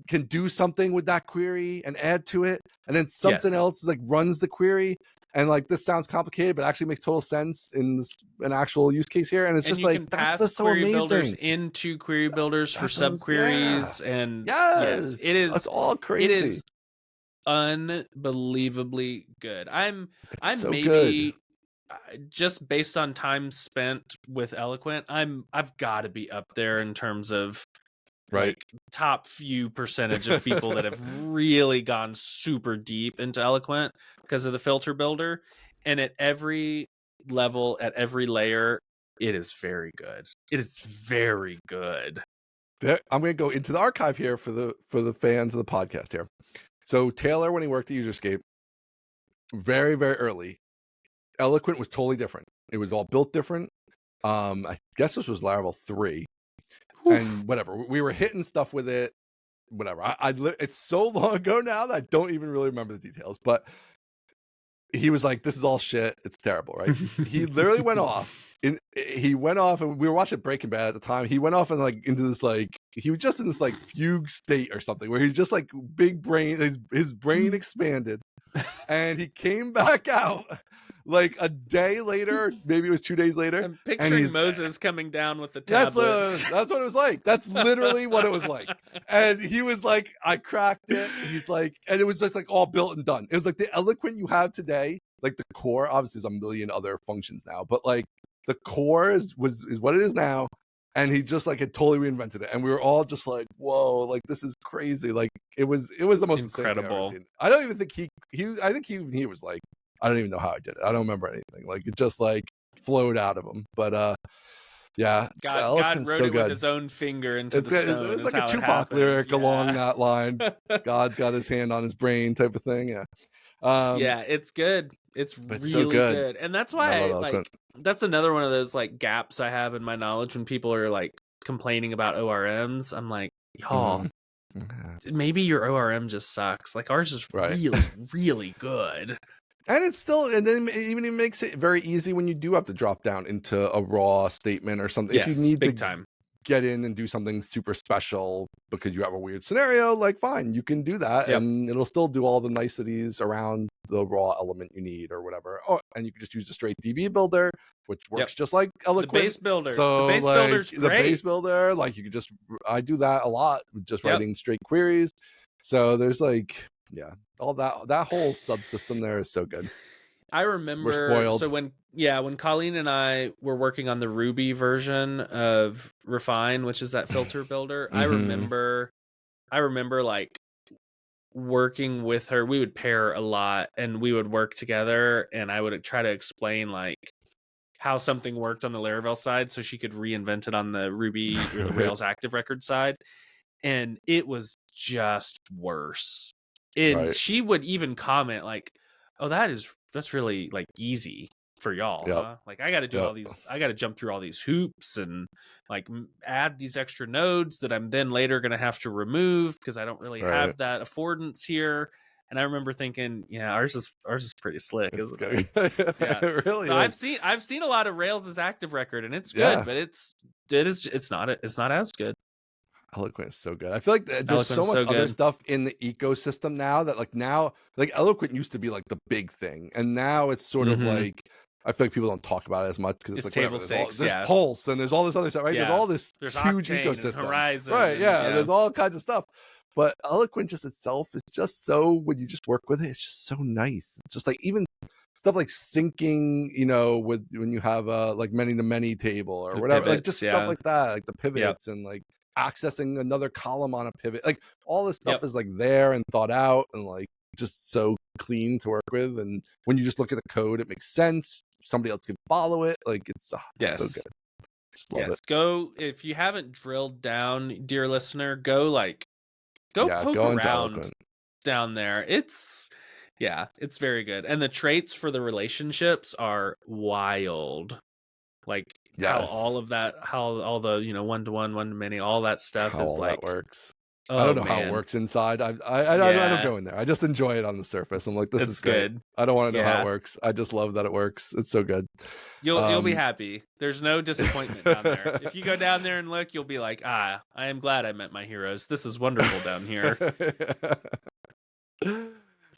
can do something with that query and add to it, and then something else like runs the query. And like this sounds complicated, but actually makes total sense in an actual use case here. And it's just like that's just so amazing. Builders into query builders for subqueries, and yes, it is. That's all crazy. It is unbelievably good. I'm so maybe good. Just based on time spent with Eloquent, I've got to be up there in terms of like top few percentage of people that have really gone super deep into Eloquent because of the filter builder. And at every level, at every layer, it is very good. It is very good. I'm going to go into the archive here for the fans of the podcast here. So Taylor, when he worked at Userscape, very, very early, Eloquent was totally different. It was all built different. I guess this was Laravel 3. And whatever, we were hitting stuff with it, whatever. It's so long ago now that I don't even really remember the details, but he was like, this is all shit. It's terrible, right? He literally went off. He went off, and we were watching Breaking Bad at the time. He went off and like into this like, he was just in this like fugue state or something where he's just like big brain, his brain expanded, and he came back out like a day later, maybe it was 2 days later. I'm picturing Moses coming down with the tablets. That's what it was like. That's literally what it was like. And he was like, I cracked it. He's like, and it was just like all built and done. It was like the Eloquent you have today, like the core, obviously there's a million other functions now, but like the core is what it is now. And he just like had totally reinvented it. And we were all just like, whoa, like this is crazy. Like it was the most incredible. I don't even think I think he was like, I don't even know how I did it. I don't remember anything. Like it just like flowed out of him. But yeah, God wrote it with his own finger into the stone. It's like a Tupac lyric along that line. God's got his hand on his brain type of thing. Yeah. Yeah, it's good. It's really so good. And that's why that's another one of those like gaps I have in my knowledge when people are like complaining about ORMs. I'm like, y'all, maybe your ORM just sucks. Like ours is really, really good. And it's still, and then it makes it very easy when you do have to drop down into a raw statement or something. Yes, if you need to get in and do something super special because you have a weird scenario, like fine, you can do that, and it'll still do all the niceties around the raw element you need or whatever. Oh, and you can just use a straight DB builder, which works just like Eloquent. The base builder. So the base builder's great. The base builder, like you could just, I do that a lot with just writing straight queries. So there's like, yeah, all that whole subsystem there is so good. I remember, we're spoiled. So when Colleen and I were working on the Ruby version of Refine, which is that filter builder. I Mm-hmm. remember like working with her. We would pair a lot and we would work together, and I would try to explain like how something worked on the Laravel side so she could reinvent it on the Ruby or the Right. Rails active record side. And it was just worse. And Right. she would even comment like, "Oh, that's really like easy for y'all, Yep. huh? Like I got to do Yep. all these, I got to jump through all these hoops and like add these extra nodes that I'm then later going to have to remove because I don't really Right. have that affordance here." And I remember thinking, yeah, ours is pretty slick, It's isn't it? good. Yeah. It really So is. I've seen a lot of Rails as active record, and it's good, Yeah. but it's not as good. Eloquent is so good. I feel like there's Eloquent so is much so other good. stuff in the ecosystem now that like now like Eloquent used to be like the big thing, and now it's sort of Mm-hmm. like I feel like people don't talk about it as much because it's It's like whatever. table stakes, There's yeah. Pulse and there's all this other stuff, right? There's Yeah. all this There's huge Octane and ecosystem, Horizon right? and Yeah, yeah. there's all kinds of stuff. But Eloquent just itself is just so when you just work with it, it's just so nice. It's just like even stuff like syncing, you know, with when you have a like many to many table or The whatever, like pivots, just stuff yeah. like that, like the Yep. pivots and like accessing another column on a pivot, like all this stuff Yep. is like there and thought out and like just so clean to work with. And when you just look at the code, it makes sense. Somebody else can follow it. Like it's so Yes. good. Just love Yes. it. Go if you haven't drilled down, dear listener, go Yeah, poke go into around Eloquent. down there. It's very good. And the traits for the relationships are wild. Like how all Yes. of that, how all the, you know, one-to-one, one-to-many, all that stuff How is all like, that works. I oh don't know how it man. works inside. I don't Yeah, go in there. I just enjoy it on the surface. I'm like, this is it's great. good. I don't want to know how it Yeah. works. I just love that it works. It's so good. You'll be happy. There's no disappointment down there. If you go down there and look, you'll be like, I am glad I met my heroes. This is wonderful down here.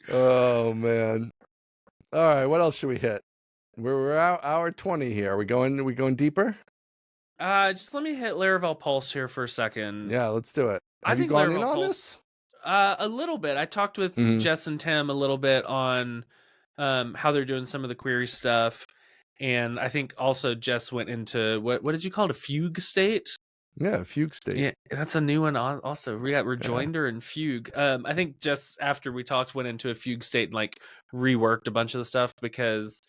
Oh man. All right, what else should we hit? We're hour 20 here. Are we going deeper? Just let me hit Laravel Pulse here for a second. Yeah, let's do it. I Have you think gone in Laravel on Pulse, this? a little bit. I talked with Jess and Tim a little bit on how they're doing some of the query stuff. And I think also Jess went into what did you call it? A fugue state? Yeah, fugue state. Yeah, that's a new one also. We got rejoinder and fugue. I think just after we talked, went into a fugue state and like reworked a bunch of the stuff because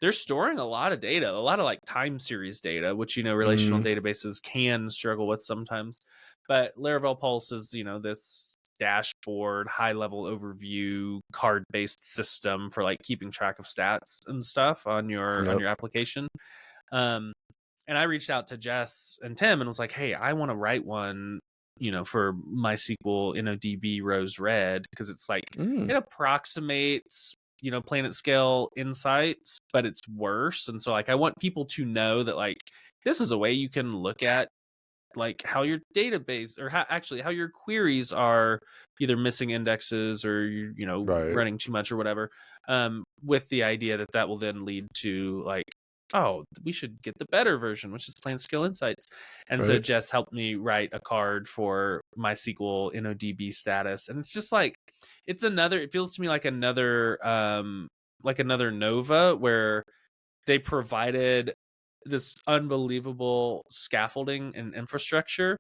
they're storing a lot of data, a lot of like time series data, which, you know, relational databases can struggle with sometimes. But Laravel Pulse is, you know, this dashboard, high level overview, card based system for like keeping track of stats and stuff on your application. And I reached out to Jess and Tim and was like, hey, I want to write one, you know, for MySQL InnoDB rows red, because it's like it approximates, you know, planet scale insights, but it's worse. And so like I want people to know that like this is a way you can look at like how your database or how your queries are either missing indexes or you know running too much or whatever, with the idea that will then lead to like, oh, we should get the better version, which is plain skill insights. And so Jess helped me write a card for MySQL InnoDB status, and it's just like it feels to me like another Nova, where they provided this unbelievable scaffolding and infrastructure,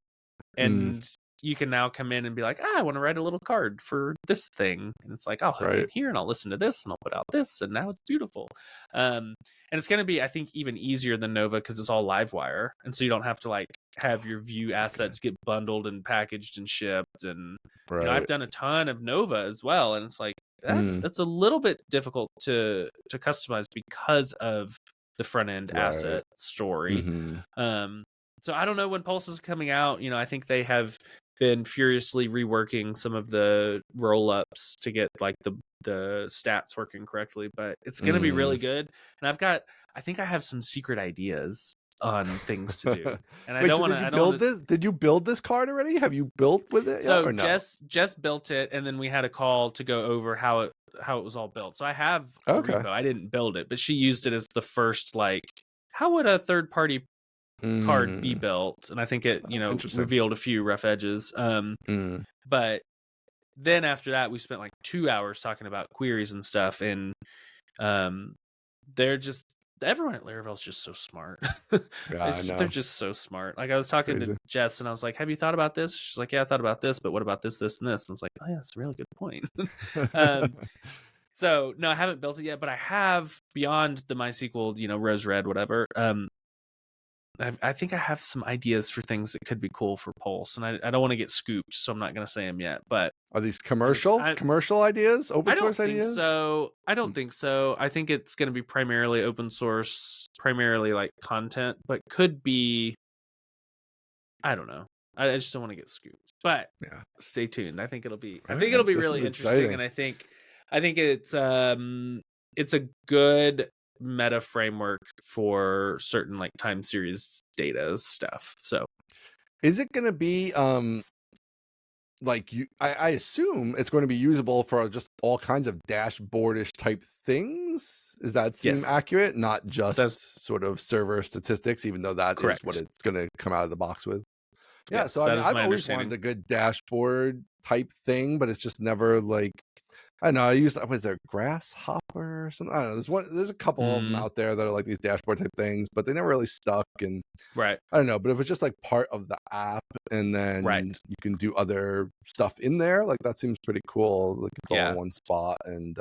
and you can now come in and be like, I want to write a little card for this thing, and it's like I'll hook in here and I'll listen to this and I'll put out this, and now it's beautiful. And it's going to be, I think, even easier than Nova because it's all Livewire, and so you don't have to like have your view assets get bundled and packaged and shipped. And you know, I've done a ton of Nova as well, and it's like that's a little bit difficult to customize because of the front end asset story. So I don't know when Pulse is coming out. You know, I think they have been furiously reworking some of the roll-ups to get like the stats working correctly, but it's going to be really good. And I think I have some secret ideas on things to do. And I don't want to build this. Did you build this card already? Have you built with it yet or no? Jess built it, and then we had a call to go over how it was all built. So I have the repo. I didn't build it, but she used it as the first like, how would a third party card be built? And I think it, you know, revealed a few rough edges. But then after that, we spent like 2 hours talking about queries and stuff, and they're just everyone at Laravel's just so smart. Yeah, I They're know. just so smart. Like I was talking to Crazy. Jess and I was like, have you thought about this? She's like, yeah, I thought about this, but what about this, this, and this? And I was like, oh yeah, that's a really good point. um, so no, I haven't built it yet, but I have beyond the MySQL, Rose Red, whatever. I think I have some ideas for things that could be cool for Pulse, and I don't want to get scooped, so I'm not going to say them yet. But Are these commercial ideas, open I don't source think ideas? so. I don't think so. I think it's going to be primarily open source, primarily like content, but could be. I don't know. I just don't want to get scooped. But Yeah, stay tuned. I think it'll be. I all think right, it'll be this really is interesting, exciting. and I think it's a good meta framework for certain like time series data stuff. So is it going to be like I assume it's going to be usable for just all kinds of dashboardish type things? Does that seem yes, accurate? Not just that's sort of server statistics, even though that is what correct. it's going to come out of the box with. Yeah, Yes, so I that mean, is I've my always wanted understanding. a good dashboard type thing, but it's just never like, I don't know. I used, was there Grasshopper or something? I don't know. There's a couple of them out there that are like these dashboard type things, but they never really stuck. And Right. I don't know. But if it's just like part of the app, and then you can do other stuff in there, like that seems pretty cool. Like it's all in one spot, and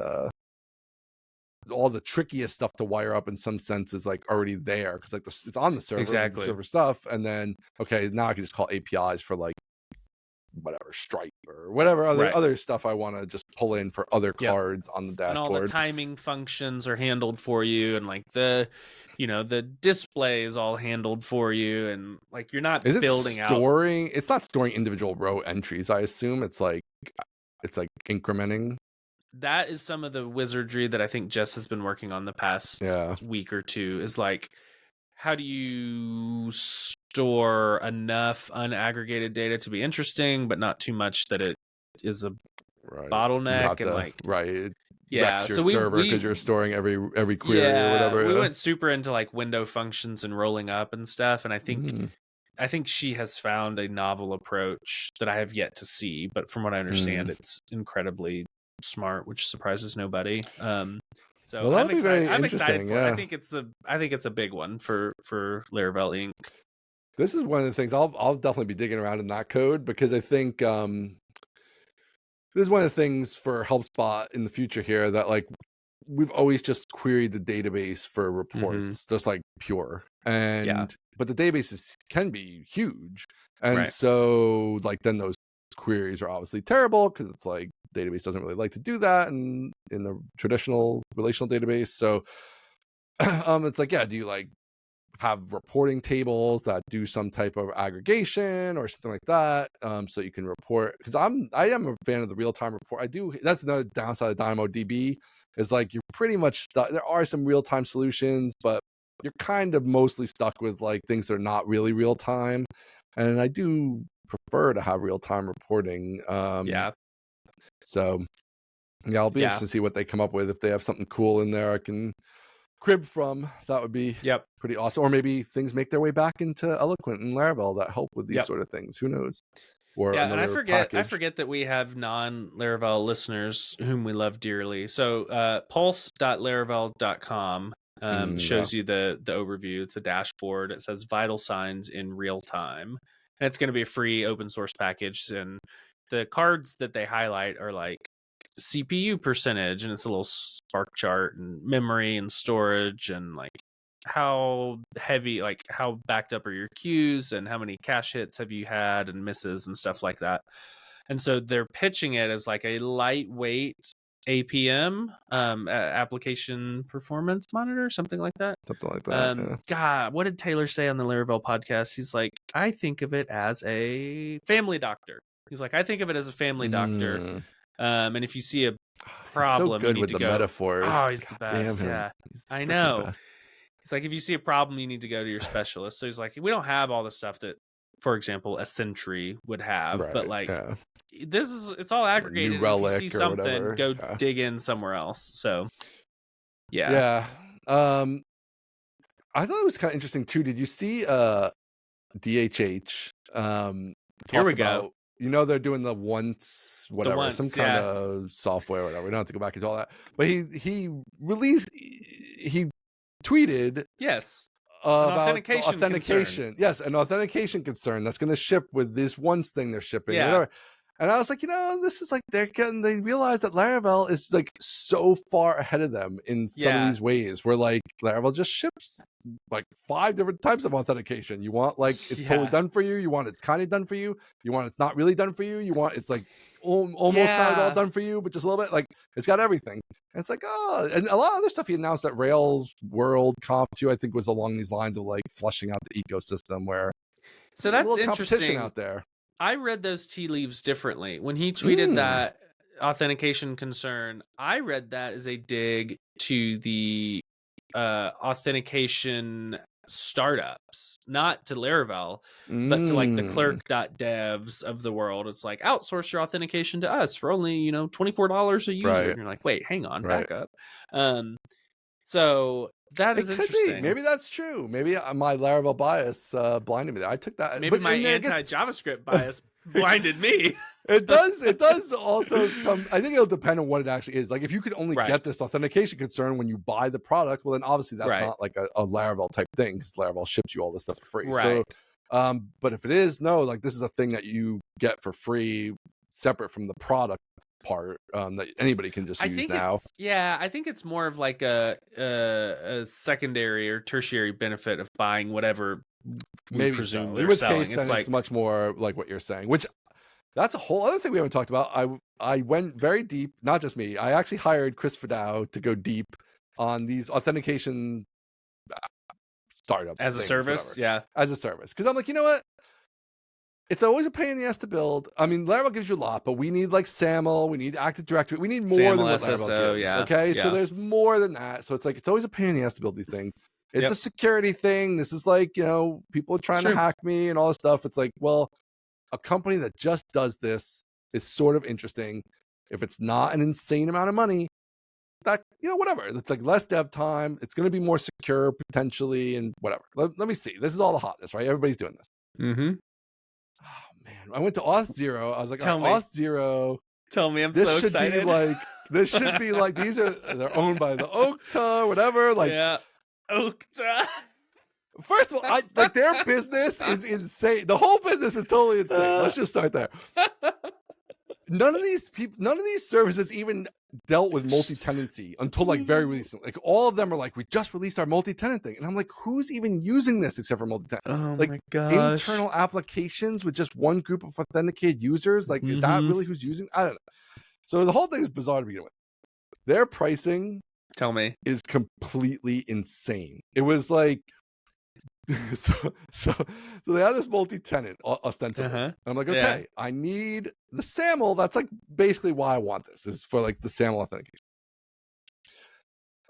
all the trickiest stuff to wire up in some sense is like already there because like it's on the server with the server stuff, and then okay, now I can just call APIs for like whatever Stripe or whatever other stuff I want to just pull in for other cards on the dashboard. And all the timing functions are handled for you, and like the display is all handled for you, and like you're not building out. It's not storing individual row entries. I assume it's like incrementing. That is some of the wizardry that I think Jess has been working on the past week or two, is like, how do you store enough unaggregated data to be interesting, but not too much that it is a bottleneck and like wrecks your server because you're storing every query or whatever. We went super into like window functions and rolling up and stuff, and I think she has found a novel approach that I have yet to see, but from what I understand, it's incredibly smart, which surprises nobody. So well, I'm excited. I'm excited for it. Yeah. I think it's a big one for Laravel Inc. This is one of the things I'll definitely be digging around in that code, because I think this is one of the things for HelpSpot in the future here, that like we've always just queried the database for reports, just like pure. And but the databases can be huge. And so like then those queries are obviously terrible because it's like database doesn't really like to do that in the traditional relational database. So it's like, do you like have reporting tables that do some type of aggregation or something like that, so you can report? Because I am a fan of the real-time report. That's another downside of DynamoDB, is like you're pretty much stuck. There are some real-time solutions, but you're kind of mostly stuck with like things that are not really real-time, and I do prefer to have real-time reporting. So I'll be interested to see what they come up with. If they have something cool in there I can crib from, that would be pretty awesome. Or maybe things make their way back into Eloquent and Laravel that help with these sort of things. Who knows? Or and I forget that we have non-Laravel listeners whom we love dearly. So pulse.laravel.com shows you the overview. It's a dashboard. It says vital signs in real time, and it's going to be a free open source package. And the cards that they highlight are like CPU percentage, and it's a little spark chart, and memory and storage, and like how heavy, like how backed up are your queues, and how many cache hits have you had and misses and stuff like that. And so they're pitching it as like a lightweight APM, application performance monitor, something like that. God, what did Taylor say on the Laravel podcast? He's like, I think of it as a family doctor. He's like, I think of it as a family doctor. And if you see a problem, so good you need with to the go. metaphors. Oh, he's the best. Yeah, I know. It's like, if you see a problem, you need to go to your specialist. So he's like, we don't have all the stuff that, for example, a Sentry would have, but like it's all aggregated. And if you see something, go dig in somewhere else. So I thought it was kind of interesting too. Did you see DHH? Here we go. They're doing the once whatever, some kind of software, whatever. We don't have to go back into all that. But he tweeted Yes. An about the authentication authentication. concern. Yes, an authentication concern that's going to ship with this one thing they're shipping, or whatever. And I was like, this is like they realize that Laravel is like so far ahead of them in some of these ways, where like Laravel just ships like 5 different types of authentication. You want like it's totally done for you. You want it's kind of done for you. You want it's not really done for you. You want it's like almost not at all done for you, but just a little bit. Like it's got everything. And it's like, and a lot of other stuff he announced at Rails World Conf too, I think was along these lines of like fleshing out the ecosystem where so that's a little interesting competition out there. I read those tea leaves differently. When he tweeted that authentication concern, I read that as a dig to the authentication startups, not to Laravel, but to like the clerk.devs of the world. It's like, outsource your authentication to us for only, $24 a user. And you're like, wait, hang on, back up. So that is interesting. Maybe that's true. Maybe my Laravel bias blinded me there. I took that. Maybe my anti-JavaScript bias blinded me. It does also come. I think it'll depend on what it actually is. Like if you could only get this authentication concern when you buy the product, well then obviously that's not like a Laravel type thing, because Laravel ships you all this stuff for free. So, but if it is, no, like this is a thing that you get for free, separate from the product part that anybody can just use now. I think it's more of like a secondary or tertiary benefit of buying whatever we presume they're selling. Case, then it's much more like what you're saying, which that's a whole other thing we haven't talked about. I went very deep, not just me. I actually hired Chris Fidao to go deep on these authentication startup as a service, as a service, because I'm like, you know what? It's always a pain in the ass to build. I mean, Laravel gives you a lot, but we need like SAML, we need Active Directory, we need more than what Laravel gives. Okay, so there's more than that. So it's like it's always a pain in the ass to build these things. It's a security thing. This is like, people are trying to hack me and all this stuff. It's like, well, a company that just does this is sort of interesting. If it's not an insane amount of money, that, whatever. It's like less dev time. It's going to be more secure potentially, and whatever. Let me see. This is all the hotness, right? Everybody's doing this. Mm-hmm. Oh man, I went to Auth0. I was like, Auth0. Tell me, I'm so excited. This should be like they're owned by the Okta, whatever. Like, Okta. First of all, their business is insane. The whole business is totally insane. Let's just start there. None of these services even dealt with multi-tenancy until like very recently. Like all of them are like, we just released our multi-tenant thing. And I'm like, who's even using this except for multi-tenant? Oh like my gosh. Internal applications with just one group of authenticated users. Like, is that really who's using? I don't know. So the whole thing is bizarre to begin with. Their pricing, tell me, is completely insane. It was like, so they have this multi-tenant ostensibly. And I'm like, okay, I need the SAML. That's like basically why I want this, is for like the SAML authentication.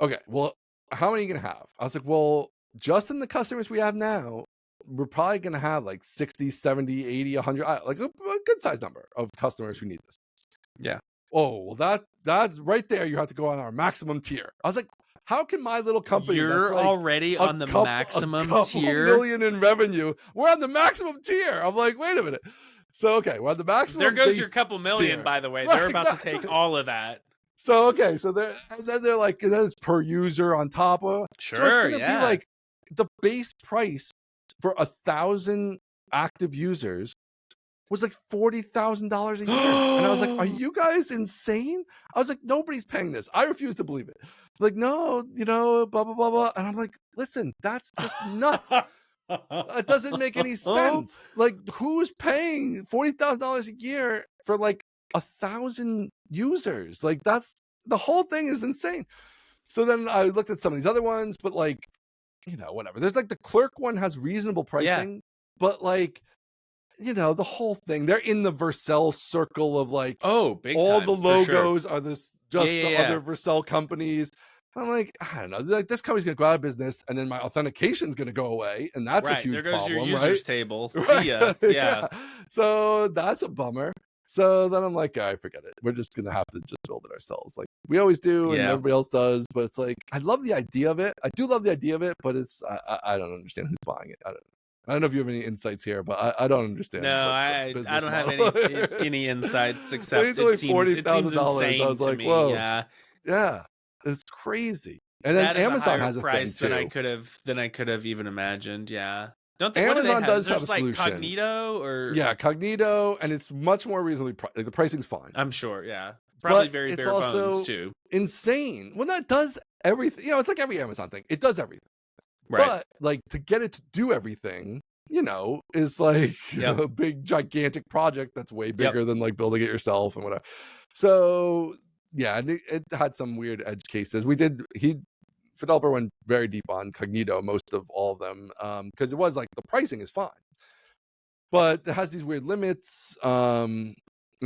Okay, well, how many are you gonna have? I was like, well, just in the customers we have now, we're probably gonna have like 60, 70, 80, 100, like a good size number of customers who need this. Yeah. Oh, well, that's right there. You have to go on our maximum tier. I was like, how can my little company, you're like already on the maximum tier, $2 million in revenue, we're on the maximum tier? I'm like, wait a minute. So okay, we're on the maximum. There goes your couple million, by the way. Right, they're about to take all of that. So okay, so they're like, and then it's per user on top of. Sure, so it's gonna be like the base price for 1,000 active users was like $40,000 a year. And I was like, are you guys insane? I was like, nobody's paying this. I refuse to believe it. Like, no, blah, blah, blah, blah. And I'm like, listen, that's just nuts. It doesn't make any sense. Like, who's paying $40,000 a year for like 1,000 users? Like, that's, the whole thing is insane. So then I looked at some of these other ones, but like, whatever. There's like the Clerk one has reasonable pricing, but like, the whole thing, they're in the Vercel circle of like, big all time, the logos are this the other Vercel companies. I'm like, I don't know, like this company's gonna go out of business, and then my authentication's gonna go away, and that's a huge problem. There goes your users table. See ya. Yeah. So that's a bummer. So then I'm like, all right, forget it. We're just gonna have to just build it ourselves, like we always do, and everybody else does. But it's like, I love the idea of it. I do love the idea of it, but it's I don't understand who's buying it. I don't know if you have any insights here, but I don't understand. No, I don't have any insights except it seems insane I was to like, me. whoa. Yeah, it's crazy. And then that is Amazon a higher has a price thing than too. I could have even imagined. Yeah. Don't they? What do they Amazon have? does Is there have a just like solution. Cognito or? Yeah, Cognito, and it's much more reasonably priced. Like, the pricing's fine. I'm sure. Yeah. Probably But very it's bare bones also too. insane. Well, that does everything. You know, it's like every Amazon thing. It does everything. Right. But like to get it to do everything, you know, is like Yep. a big gigantic project that's way bigger Yep. than like building it yourself and whatever. So yeah, and it had some weird edge cases. Developer went very deep on Cognito, most of all of them, because it was like the pricing is fine, but it has these weird limits in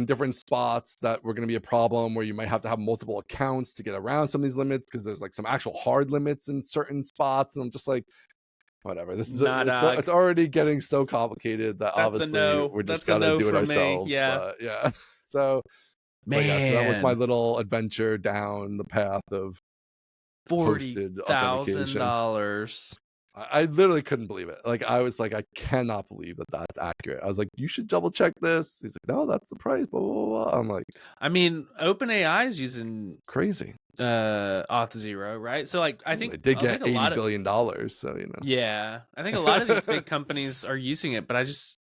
different spots that were going to be a problem, where you might have to have multiple accounts to get around some of these limits, because there's like some actual hard limits in certain spots, and I'm just like, whatever. This is it's already getting so complicated that obviously we're just gonna do it ourselves. Yeah. But yeah, so man, yeah, so that was my little adventure down the path of $40,000. I literally couldn't believe it. Like, I was like, I cannot believe that that's accurate. I was like, you should double check this. He's like, no, that's the price. Blah blah blah. I'm like, I mean, OpenAI is using crazy Auth0, right? So like, I think they did get $80 billion. So you know, yeah, I think a lot of these big companies are using it, but it just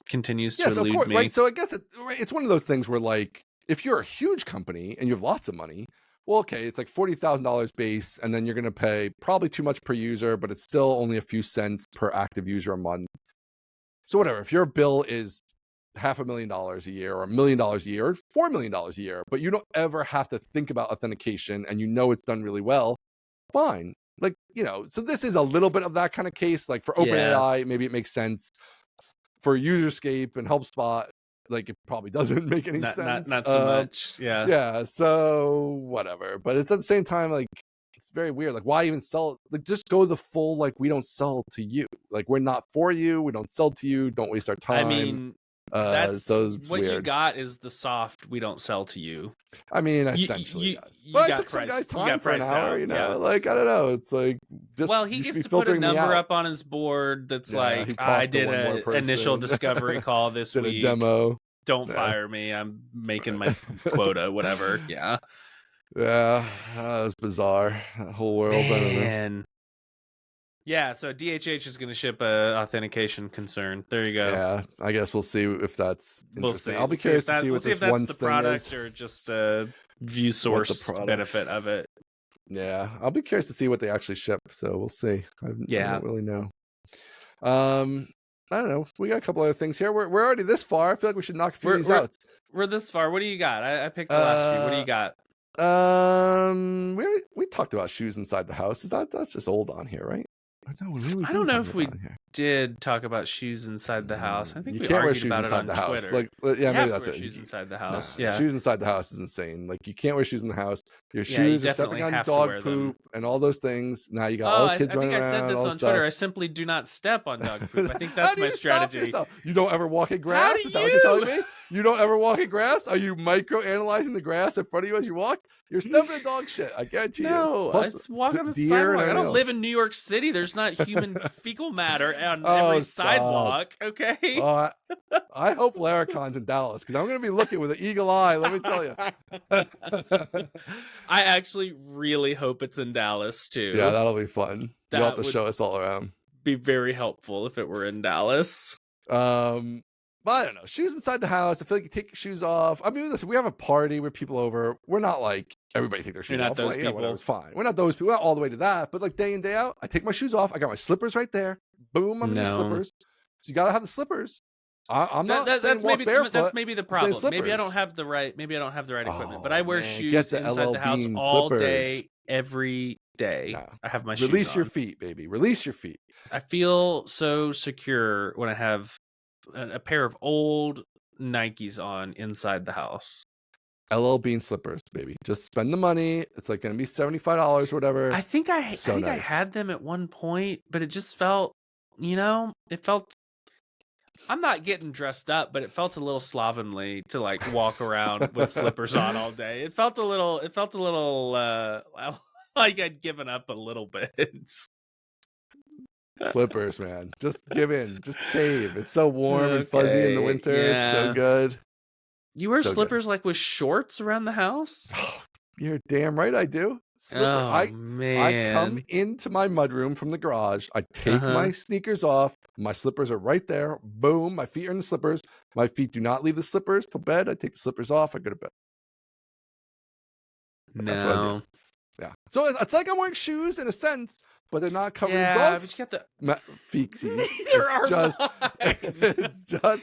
continues to elude of course, me. right? So I guess it's one of those things where, like, if you're a huge company and you have lots of money, well, okay, it's like $40,000 base, and then you're going to pay probably too much per user, but it's still only a few cents per active user a month. So whatever, if your bill is $500,000 a year, or $1 million a year, or $4 million a year, but you don't ever have to think about authentication, and you know it's done really well, fine. Like, you know, so this is a little bit of that kind of case. Like for OpenAI, maybe it makes sense. For Userscape and HelpSpot, like, it probably doesn't make any sense. Not so much. Yeah. Yeah. So whatever. But it's at the same time, like, it's very weird. Like, why even sell? Like, just go the full, like, we don't sell to you. Like, we're not for you. We don't sell to you. Don't waste our time. I mean, that's so what weird. You got is the soft, we don't sell to you. I mean, essentially, yes. But I took some guy's time for an hour, you know? Yeah. Like, I don't know. It's like, just, well, he gets to put a number up on his board that's like, I did an initial discovery call this week. Did a demo. Don't fire me. I'm making my quota, whatever. Yeah. Yeah. That was bizarre. That whole world. Man. I don't know. Yeah, so DHH is going to ship a authentication concern. There you go. Yeah, I guess we'll see if that's interesting. We'll see. I'll be curious to see what this one thing is. The product or just a view source benefit of it. Yeah, I'll be curious to see what they actually ship. So we'll see. I don't really know. I don't know. We got a couple other things here. We're already this far. I feel like we should knock a few of these out. We're this far. What do you got? I picked the last few. What do you got? We talked about shoes inside the house. That's just old on here, right? I don't know if we did talk about shoes inside the house. I think we argued about it on Twitter. Like, yeah, maybe that's it. Shoes inside the house. Yeah, shoes inside the house is insane. Like, you can't wear shoes in the house. Your shoes are stepping on dog poop and all those things. Now you got all the kids running around. I think I said this on Twitter. I simply do not step on dog poop. I think that's my strategy. You don't ever walk in grass? Is that what you're telling me? You don't ever walk in grass? Are you micro-analyzing the grass in front of you as you walk? You're stepping in dog shit. I guarantee you. No, it's walk on the sidewalk. I don't live in New York City. There's not human fecal matter on every sidewalk. Okay. I hope Laracon's in Dallas, because I'm going to be looking with an eagle eye. Let me tell you. I actually really hope it's in Dallas too. Yeah, that'll be fun. You'll have to show us all around. Be very helpful if it were in Dallas. But I don't know. Shoes inside the house. I feel like you take your shoes off. I mean, listen, we have a party with people over. We're not like everybody take their shoes off. Those people. Yeah, whatever, it's fine. We're not those people. We're not all the way to that. But like day in, day out, I take my shoes off. I got my slippers right there. Boom, I'm in the slippers. So you gotta have the slippers. I'm not saying walk barefoot. That's maybe the problem. Maybe I don't have the right equipment. But I wear shoes inside the house all day, every day. No. I have my shoes on. Release your feet, baby. Release your feet. I feel so secure when I have a pair of old Nikes on inside the house. LL Bean slippers, baby. Just spend the money. It's like going to be $75 or whatever. I think I had them at one point, but it just felt, I'm not getting dressed up, but it felt a little slovenly to like walk around with slippers on all day. It felt a little like I'd given up a little bit. Slippers, man. Just give in. Just cave. It's so warm and fuzzy in the winter. Yeah. It's so good. You wear slippers like with shorts around the house? You're damn right I do. Slipper. I come man. into my mudroom from the garage. I take Uh-huh. my sneakers off. My slippers are right there. Boom. My feet are in the slippers. My feet do not leave the slippers till bed. I take the slippers off. I go to bed. That's what I do. No. Yeah. So it's like I'm wearing shoes in a sense, but they're not covered in Yeah, dog but you got the feces. Neither are just, mine. it's just I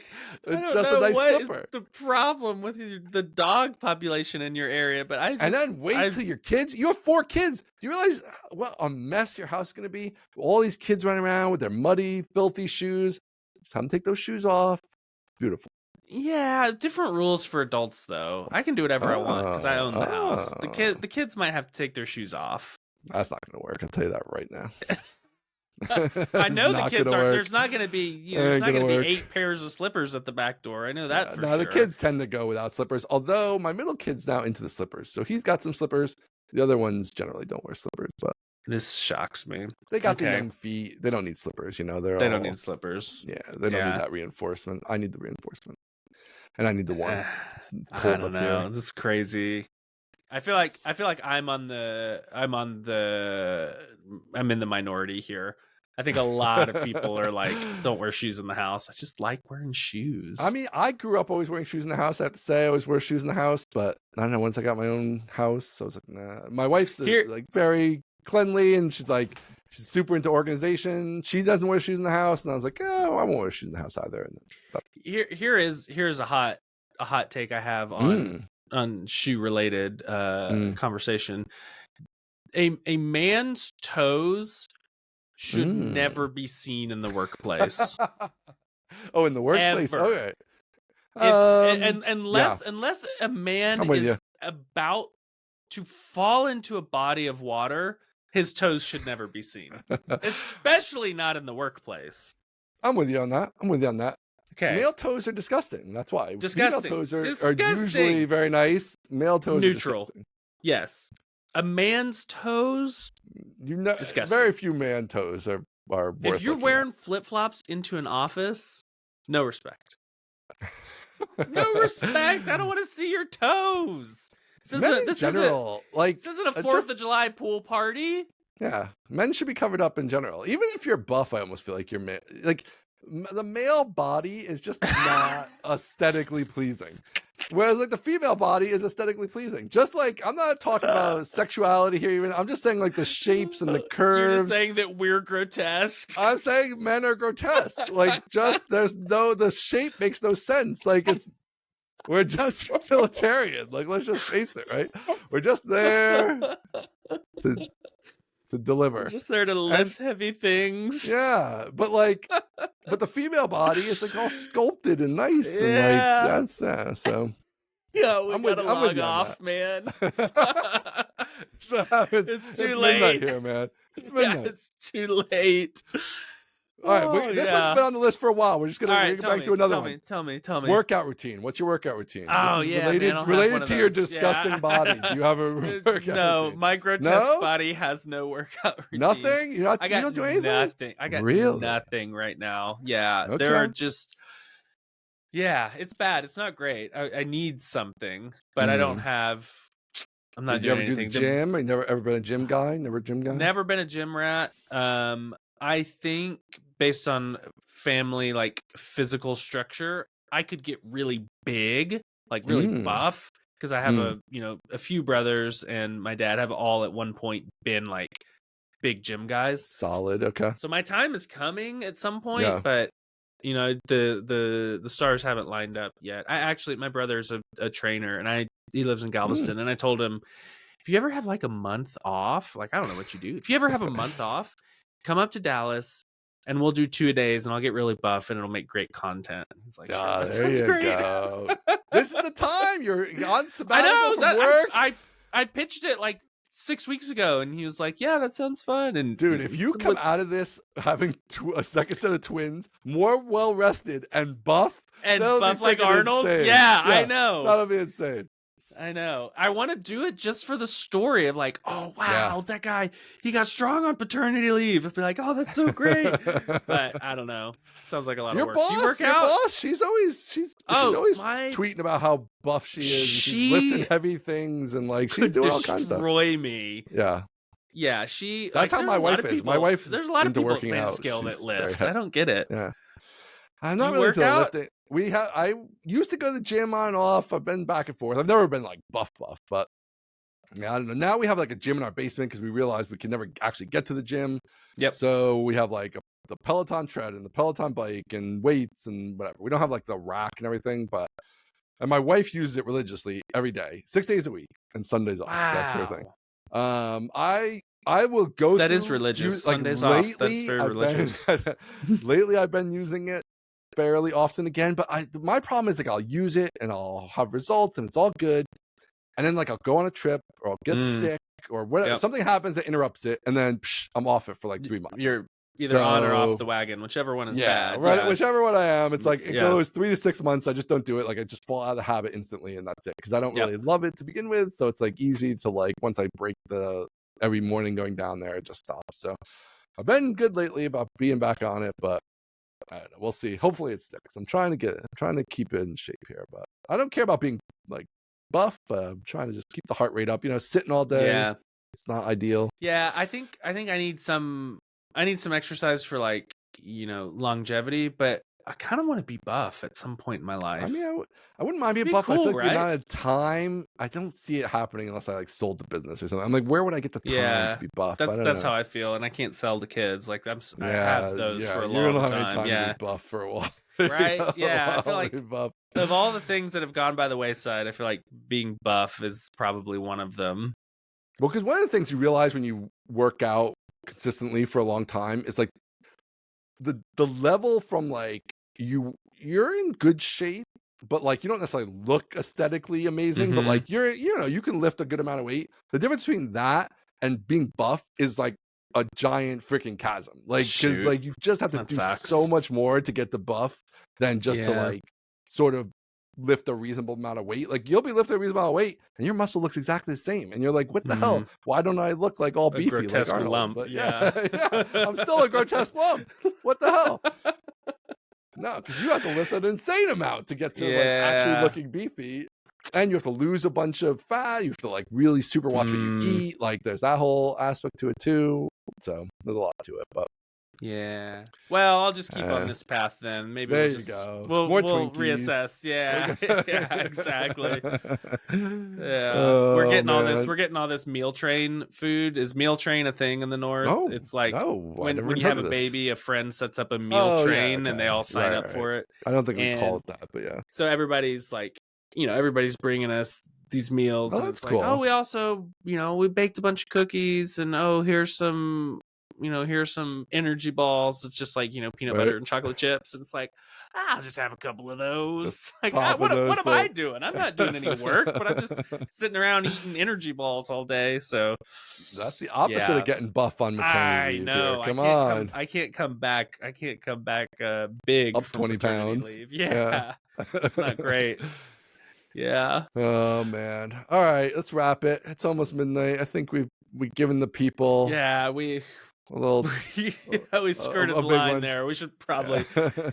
don't a know nice what slipper. is the problem with the dog population in your area, but And then wait till your kids. You have 4 kids. Do you realize what a mess your house is going to be? All these kids running around with their muddy, filthy shoes. Just have them take those shoes off. Beautiful. Yeah, different rules for adults though. I can do whatever I want because I own the house. The kids might have to take their shoes off. That's not going to work. I'll tell you that right now. I know the kids aren't. Work. There's not going to be. There's not going to be 8 pairs of slippers at the back door. I know that for sure. The kids tend to go without slippers. Although my middle kid's now into the slippers, so he's got some slippers. The other ones generally don't wear slippers, but this shocks me. They got the young feet. They don't need slippers. They don't need slippers. Yeah, they don't need that reinforcement. I need the reinforcement, and I need the warmth. I don't know. This is crazy. I feel like I'm in the minority here. I think a lot of people are like, don't wear shoes in the house. I just like wearing shoes. I mean, I grew up always wearing shoes in the house. I have to say, I always wear shoes in the house, but I don't know. Once I got my own house, I was like, nah. My wife's like very cleanly, and she's super into organization. She doesn't wear shoes in the house, and I was like, oh, I won't wear shoes in the house either. And here's a hot take I have on shoe related conversation. A man's toes should never be seen in the workplace. Oh, in the workplace. Ever. Okay. Unless a man is about to fall into a body of water, his toes should never be seen, especially not in the workplace. I'm with you on that. Okay. Male toes are disgusting. That's why. Disgusting. Female toes are usually very nice. Male toes neutral. Are disgusting. Yes. A man's toes, disgusting. Very few man toes are worth. If you're wearing flip-flops into an office, no respect. No respect. I don't want to see your toes. This isn't a 4th of July pool party. Yeah, men should be covered up in general. Even if you're buff, I almost feel like you're like the male body is just not aesthetically pleasing. Whereas like the female body is aesthetically pleasing. Just like I'm not talking about sexuality here, even I'm just saying like the shapes and the curves. You're just saying that we're grotesque. I'm saying men are grotesque. Like the shape makes no sense. Like we're just utilitarian. Like let's just face it, right? We're just there to deliver. We're just there to lift heavy things. Yeah, but the female body is like all sculpted and nice, and like that's so. Yeah, we gotta log off, man. It's too late here, man. It's midnight. It's too late. All right, this one's been on the list for a while. We're just gonna get back to another one. Tell me. Workout routine. What's your workout routine? Oh related to your disgusting body. Do you have a workout routine? No, my grotesque body has no workout routine. Nothing. You don't do anything. Nothing. I got nothing right now. Yeah, okay. There are just. Yeah, it's bad. It's not great. I need something, but I don't have. I'm not doing anything. Did you ever do the gym? You never ever been a gym guy? Never a gym guy? Never been a gym rat. I think based on family like physical structure, I could get really big, like really buff, because I have a few brothers, and my dad have all at one point been like big gym guys. Solid. Okay. So my time is coming at some point, but the stars haven't lined up yet. My brother's a trainer, and he lives in Galveston, and I told him, if you ever have like a month off, like I don't know what you do. If you ever have a month off, come up to Dallas and we'll do 2 days, and I'll get really buff, and it'll make great content. He's like, sure, that sounds great. Go. This is the time you're on sabbatical from work. I pitched it like 6 weeks ago, and he was like, yeah, that sounds fun. And dude, if you come out of this having a second set of twins, more well rested and buff like Arnold, yeah, I know, that'll be insane. I know. I want to do it just for the story of like, oh wow, that guy, he got strong on paternity leave. I'd be like, oh, that's so great. But I don't know. Sounds like a lot of work. Do you work out? Your boss, she's always tweeting about how buff she is. And she's lifting heavy things and like she's doing all kinds of stuff. Destroy me. Yeah. Yeah, she. That's how my wife is. My wife. There's a lot of people working out. Scale that lift. I don't get it. Yeah. I'm not really into lifting. I used to go to the gym on and off. I've been back and forth. I've never been like buff, but yeah, I don't know. Now we have like a gym in our basement because we realized we can never actually get to the gym. Yep. So we have like the Peloton tread and the Peloton bike and weights and whatever. We don't have like the rack and everything, and my wife uses it religiously every day, 6 days a week and Sundays off. Wow. That's her thing. I will go. That is religious. Sundays off. That's very religious. Lately, I've been using it fairly often again, but my problem is like I'll use it and I'll have results and it's all good, and then like I'll go on a trip or I'll get sick or whatever. Something happens that interrupts it, and then I'm off it for like 3 months. You're either on or off the wagon, whichever one is bad. Right, yeah. Whichever one I am. It's like it goes 3 to 6 months. I just don't do it. Like I just fall out of the habit instantly, and that's it. Because I don't really love it to begin with, so it's like easy to like once I break every morning going down there, it just stops. So I've been good lately about being back on it, but I don't know. We'll see. Hopefully it sticks. I'm trying to keep it in shape here, but I don't care about being like buff. I'm trying to just keep the heart rate up. Sitting all day. Yeah, it's not ideal. Yeah, I think I need some exercise for like longevity, but I kind of want to be buff at some point in my life. I mean, I wouldn't mind being buff. Cool, I feel like right? the amount of time, I don't see it happening unless I like sold the business or something. I'm like, where would I get the time to be buff? That's how I feel, and I can't sell to kids. Like I have those for a long time. To be buff for a while, right? Yeah, I feel like of all the things that have gone by the wayside, I feel like being buff is probably one of them. Well, because one of the things you realize when you work out consistently for a long time is like the level from like you're in good shape, but like you don't necessarily look aesthetically amazing, but like you can lift a good amount of weight. The difference between that and being buff is like a giant freaking chasm. Like because like you just have to do so much more to get the buff than just to like sort of lift a reasonable amount of weight. Like you'll be lifting a reasonable amount of weight and your muscle looks exactly the same, and you're like, what the hell? Why don't I look like all beefy grotesque like Arnold? lump? But I'm still a grotesque lump. What the hell? No, because you have to lift an insane amount to get to like actually looking beefy, and you have to lose a bunch of fat. You have to like really super watch what you eat. Like there's that whole aspect to it too. So there's a lot to it, but yeah. Well, I'll just keep on this path then. Maybe there you go. We'll reassess. Yeah. Yeah, exactly. Yeah. We're getting all this meal train food. Is meal train a thing in the North? Oh, it's like when you have a baby, a friend sets up a meal train and they all sign up for it. I don't think we call it that, but yeah. So everybody's like, everybody's bringing us these meals. And it's cool. Like, we also, we baked a bunch of cookies, and here's some energy balls. It's just like, peanut butter and chocolate chips. And it's like, I'll just have a couple of those. Like, what am I doing? I'm not doing any work, but I'm just sitting around eating energy balls all day. So that's the opposite of getting buff on maternity leave. I know. Come on. I can't come back big up 20 pounds. Leave. Yeah. It's not great. Yeah. Oh man. All right, let's wrap it. It's almost midnight. I think we've given the people a little we skirted the line there. We should probably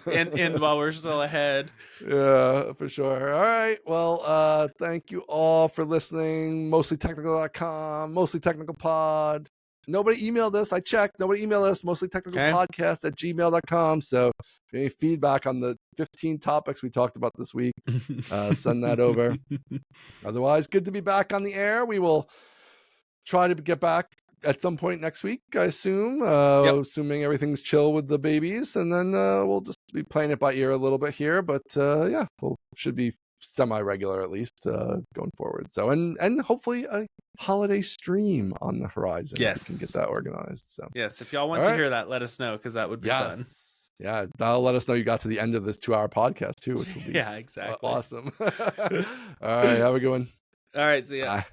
end while we're still ahead. Yeah, for sure. All right. Well, thank you all for listening. Mostlytechnical.com, mostlytechnicalpod. Nobody emailed us. I checked. Nobody emailed us. mostlytechnicalpodcast@gmail.com. So if you have any feedback on the 15 topics we talked about this week, send that over. Otherwise, good to be back on the air. We will try to get back at some point next week, I assume, assuming everything's chill with the babies. And then we'll just be playing it by ear a little bit here. But should be semi-regular at least going forward. So and hopefully a holiday stream on the horizon. Yes, we can get that organized. So yes, if y'all want to hear that, let us know, because that would be fun. Yeah, that'll let us know you got to the end of this 2-hour podcast too, which will be exactly awesome. All right, have a good one. All right, see ya. Bye.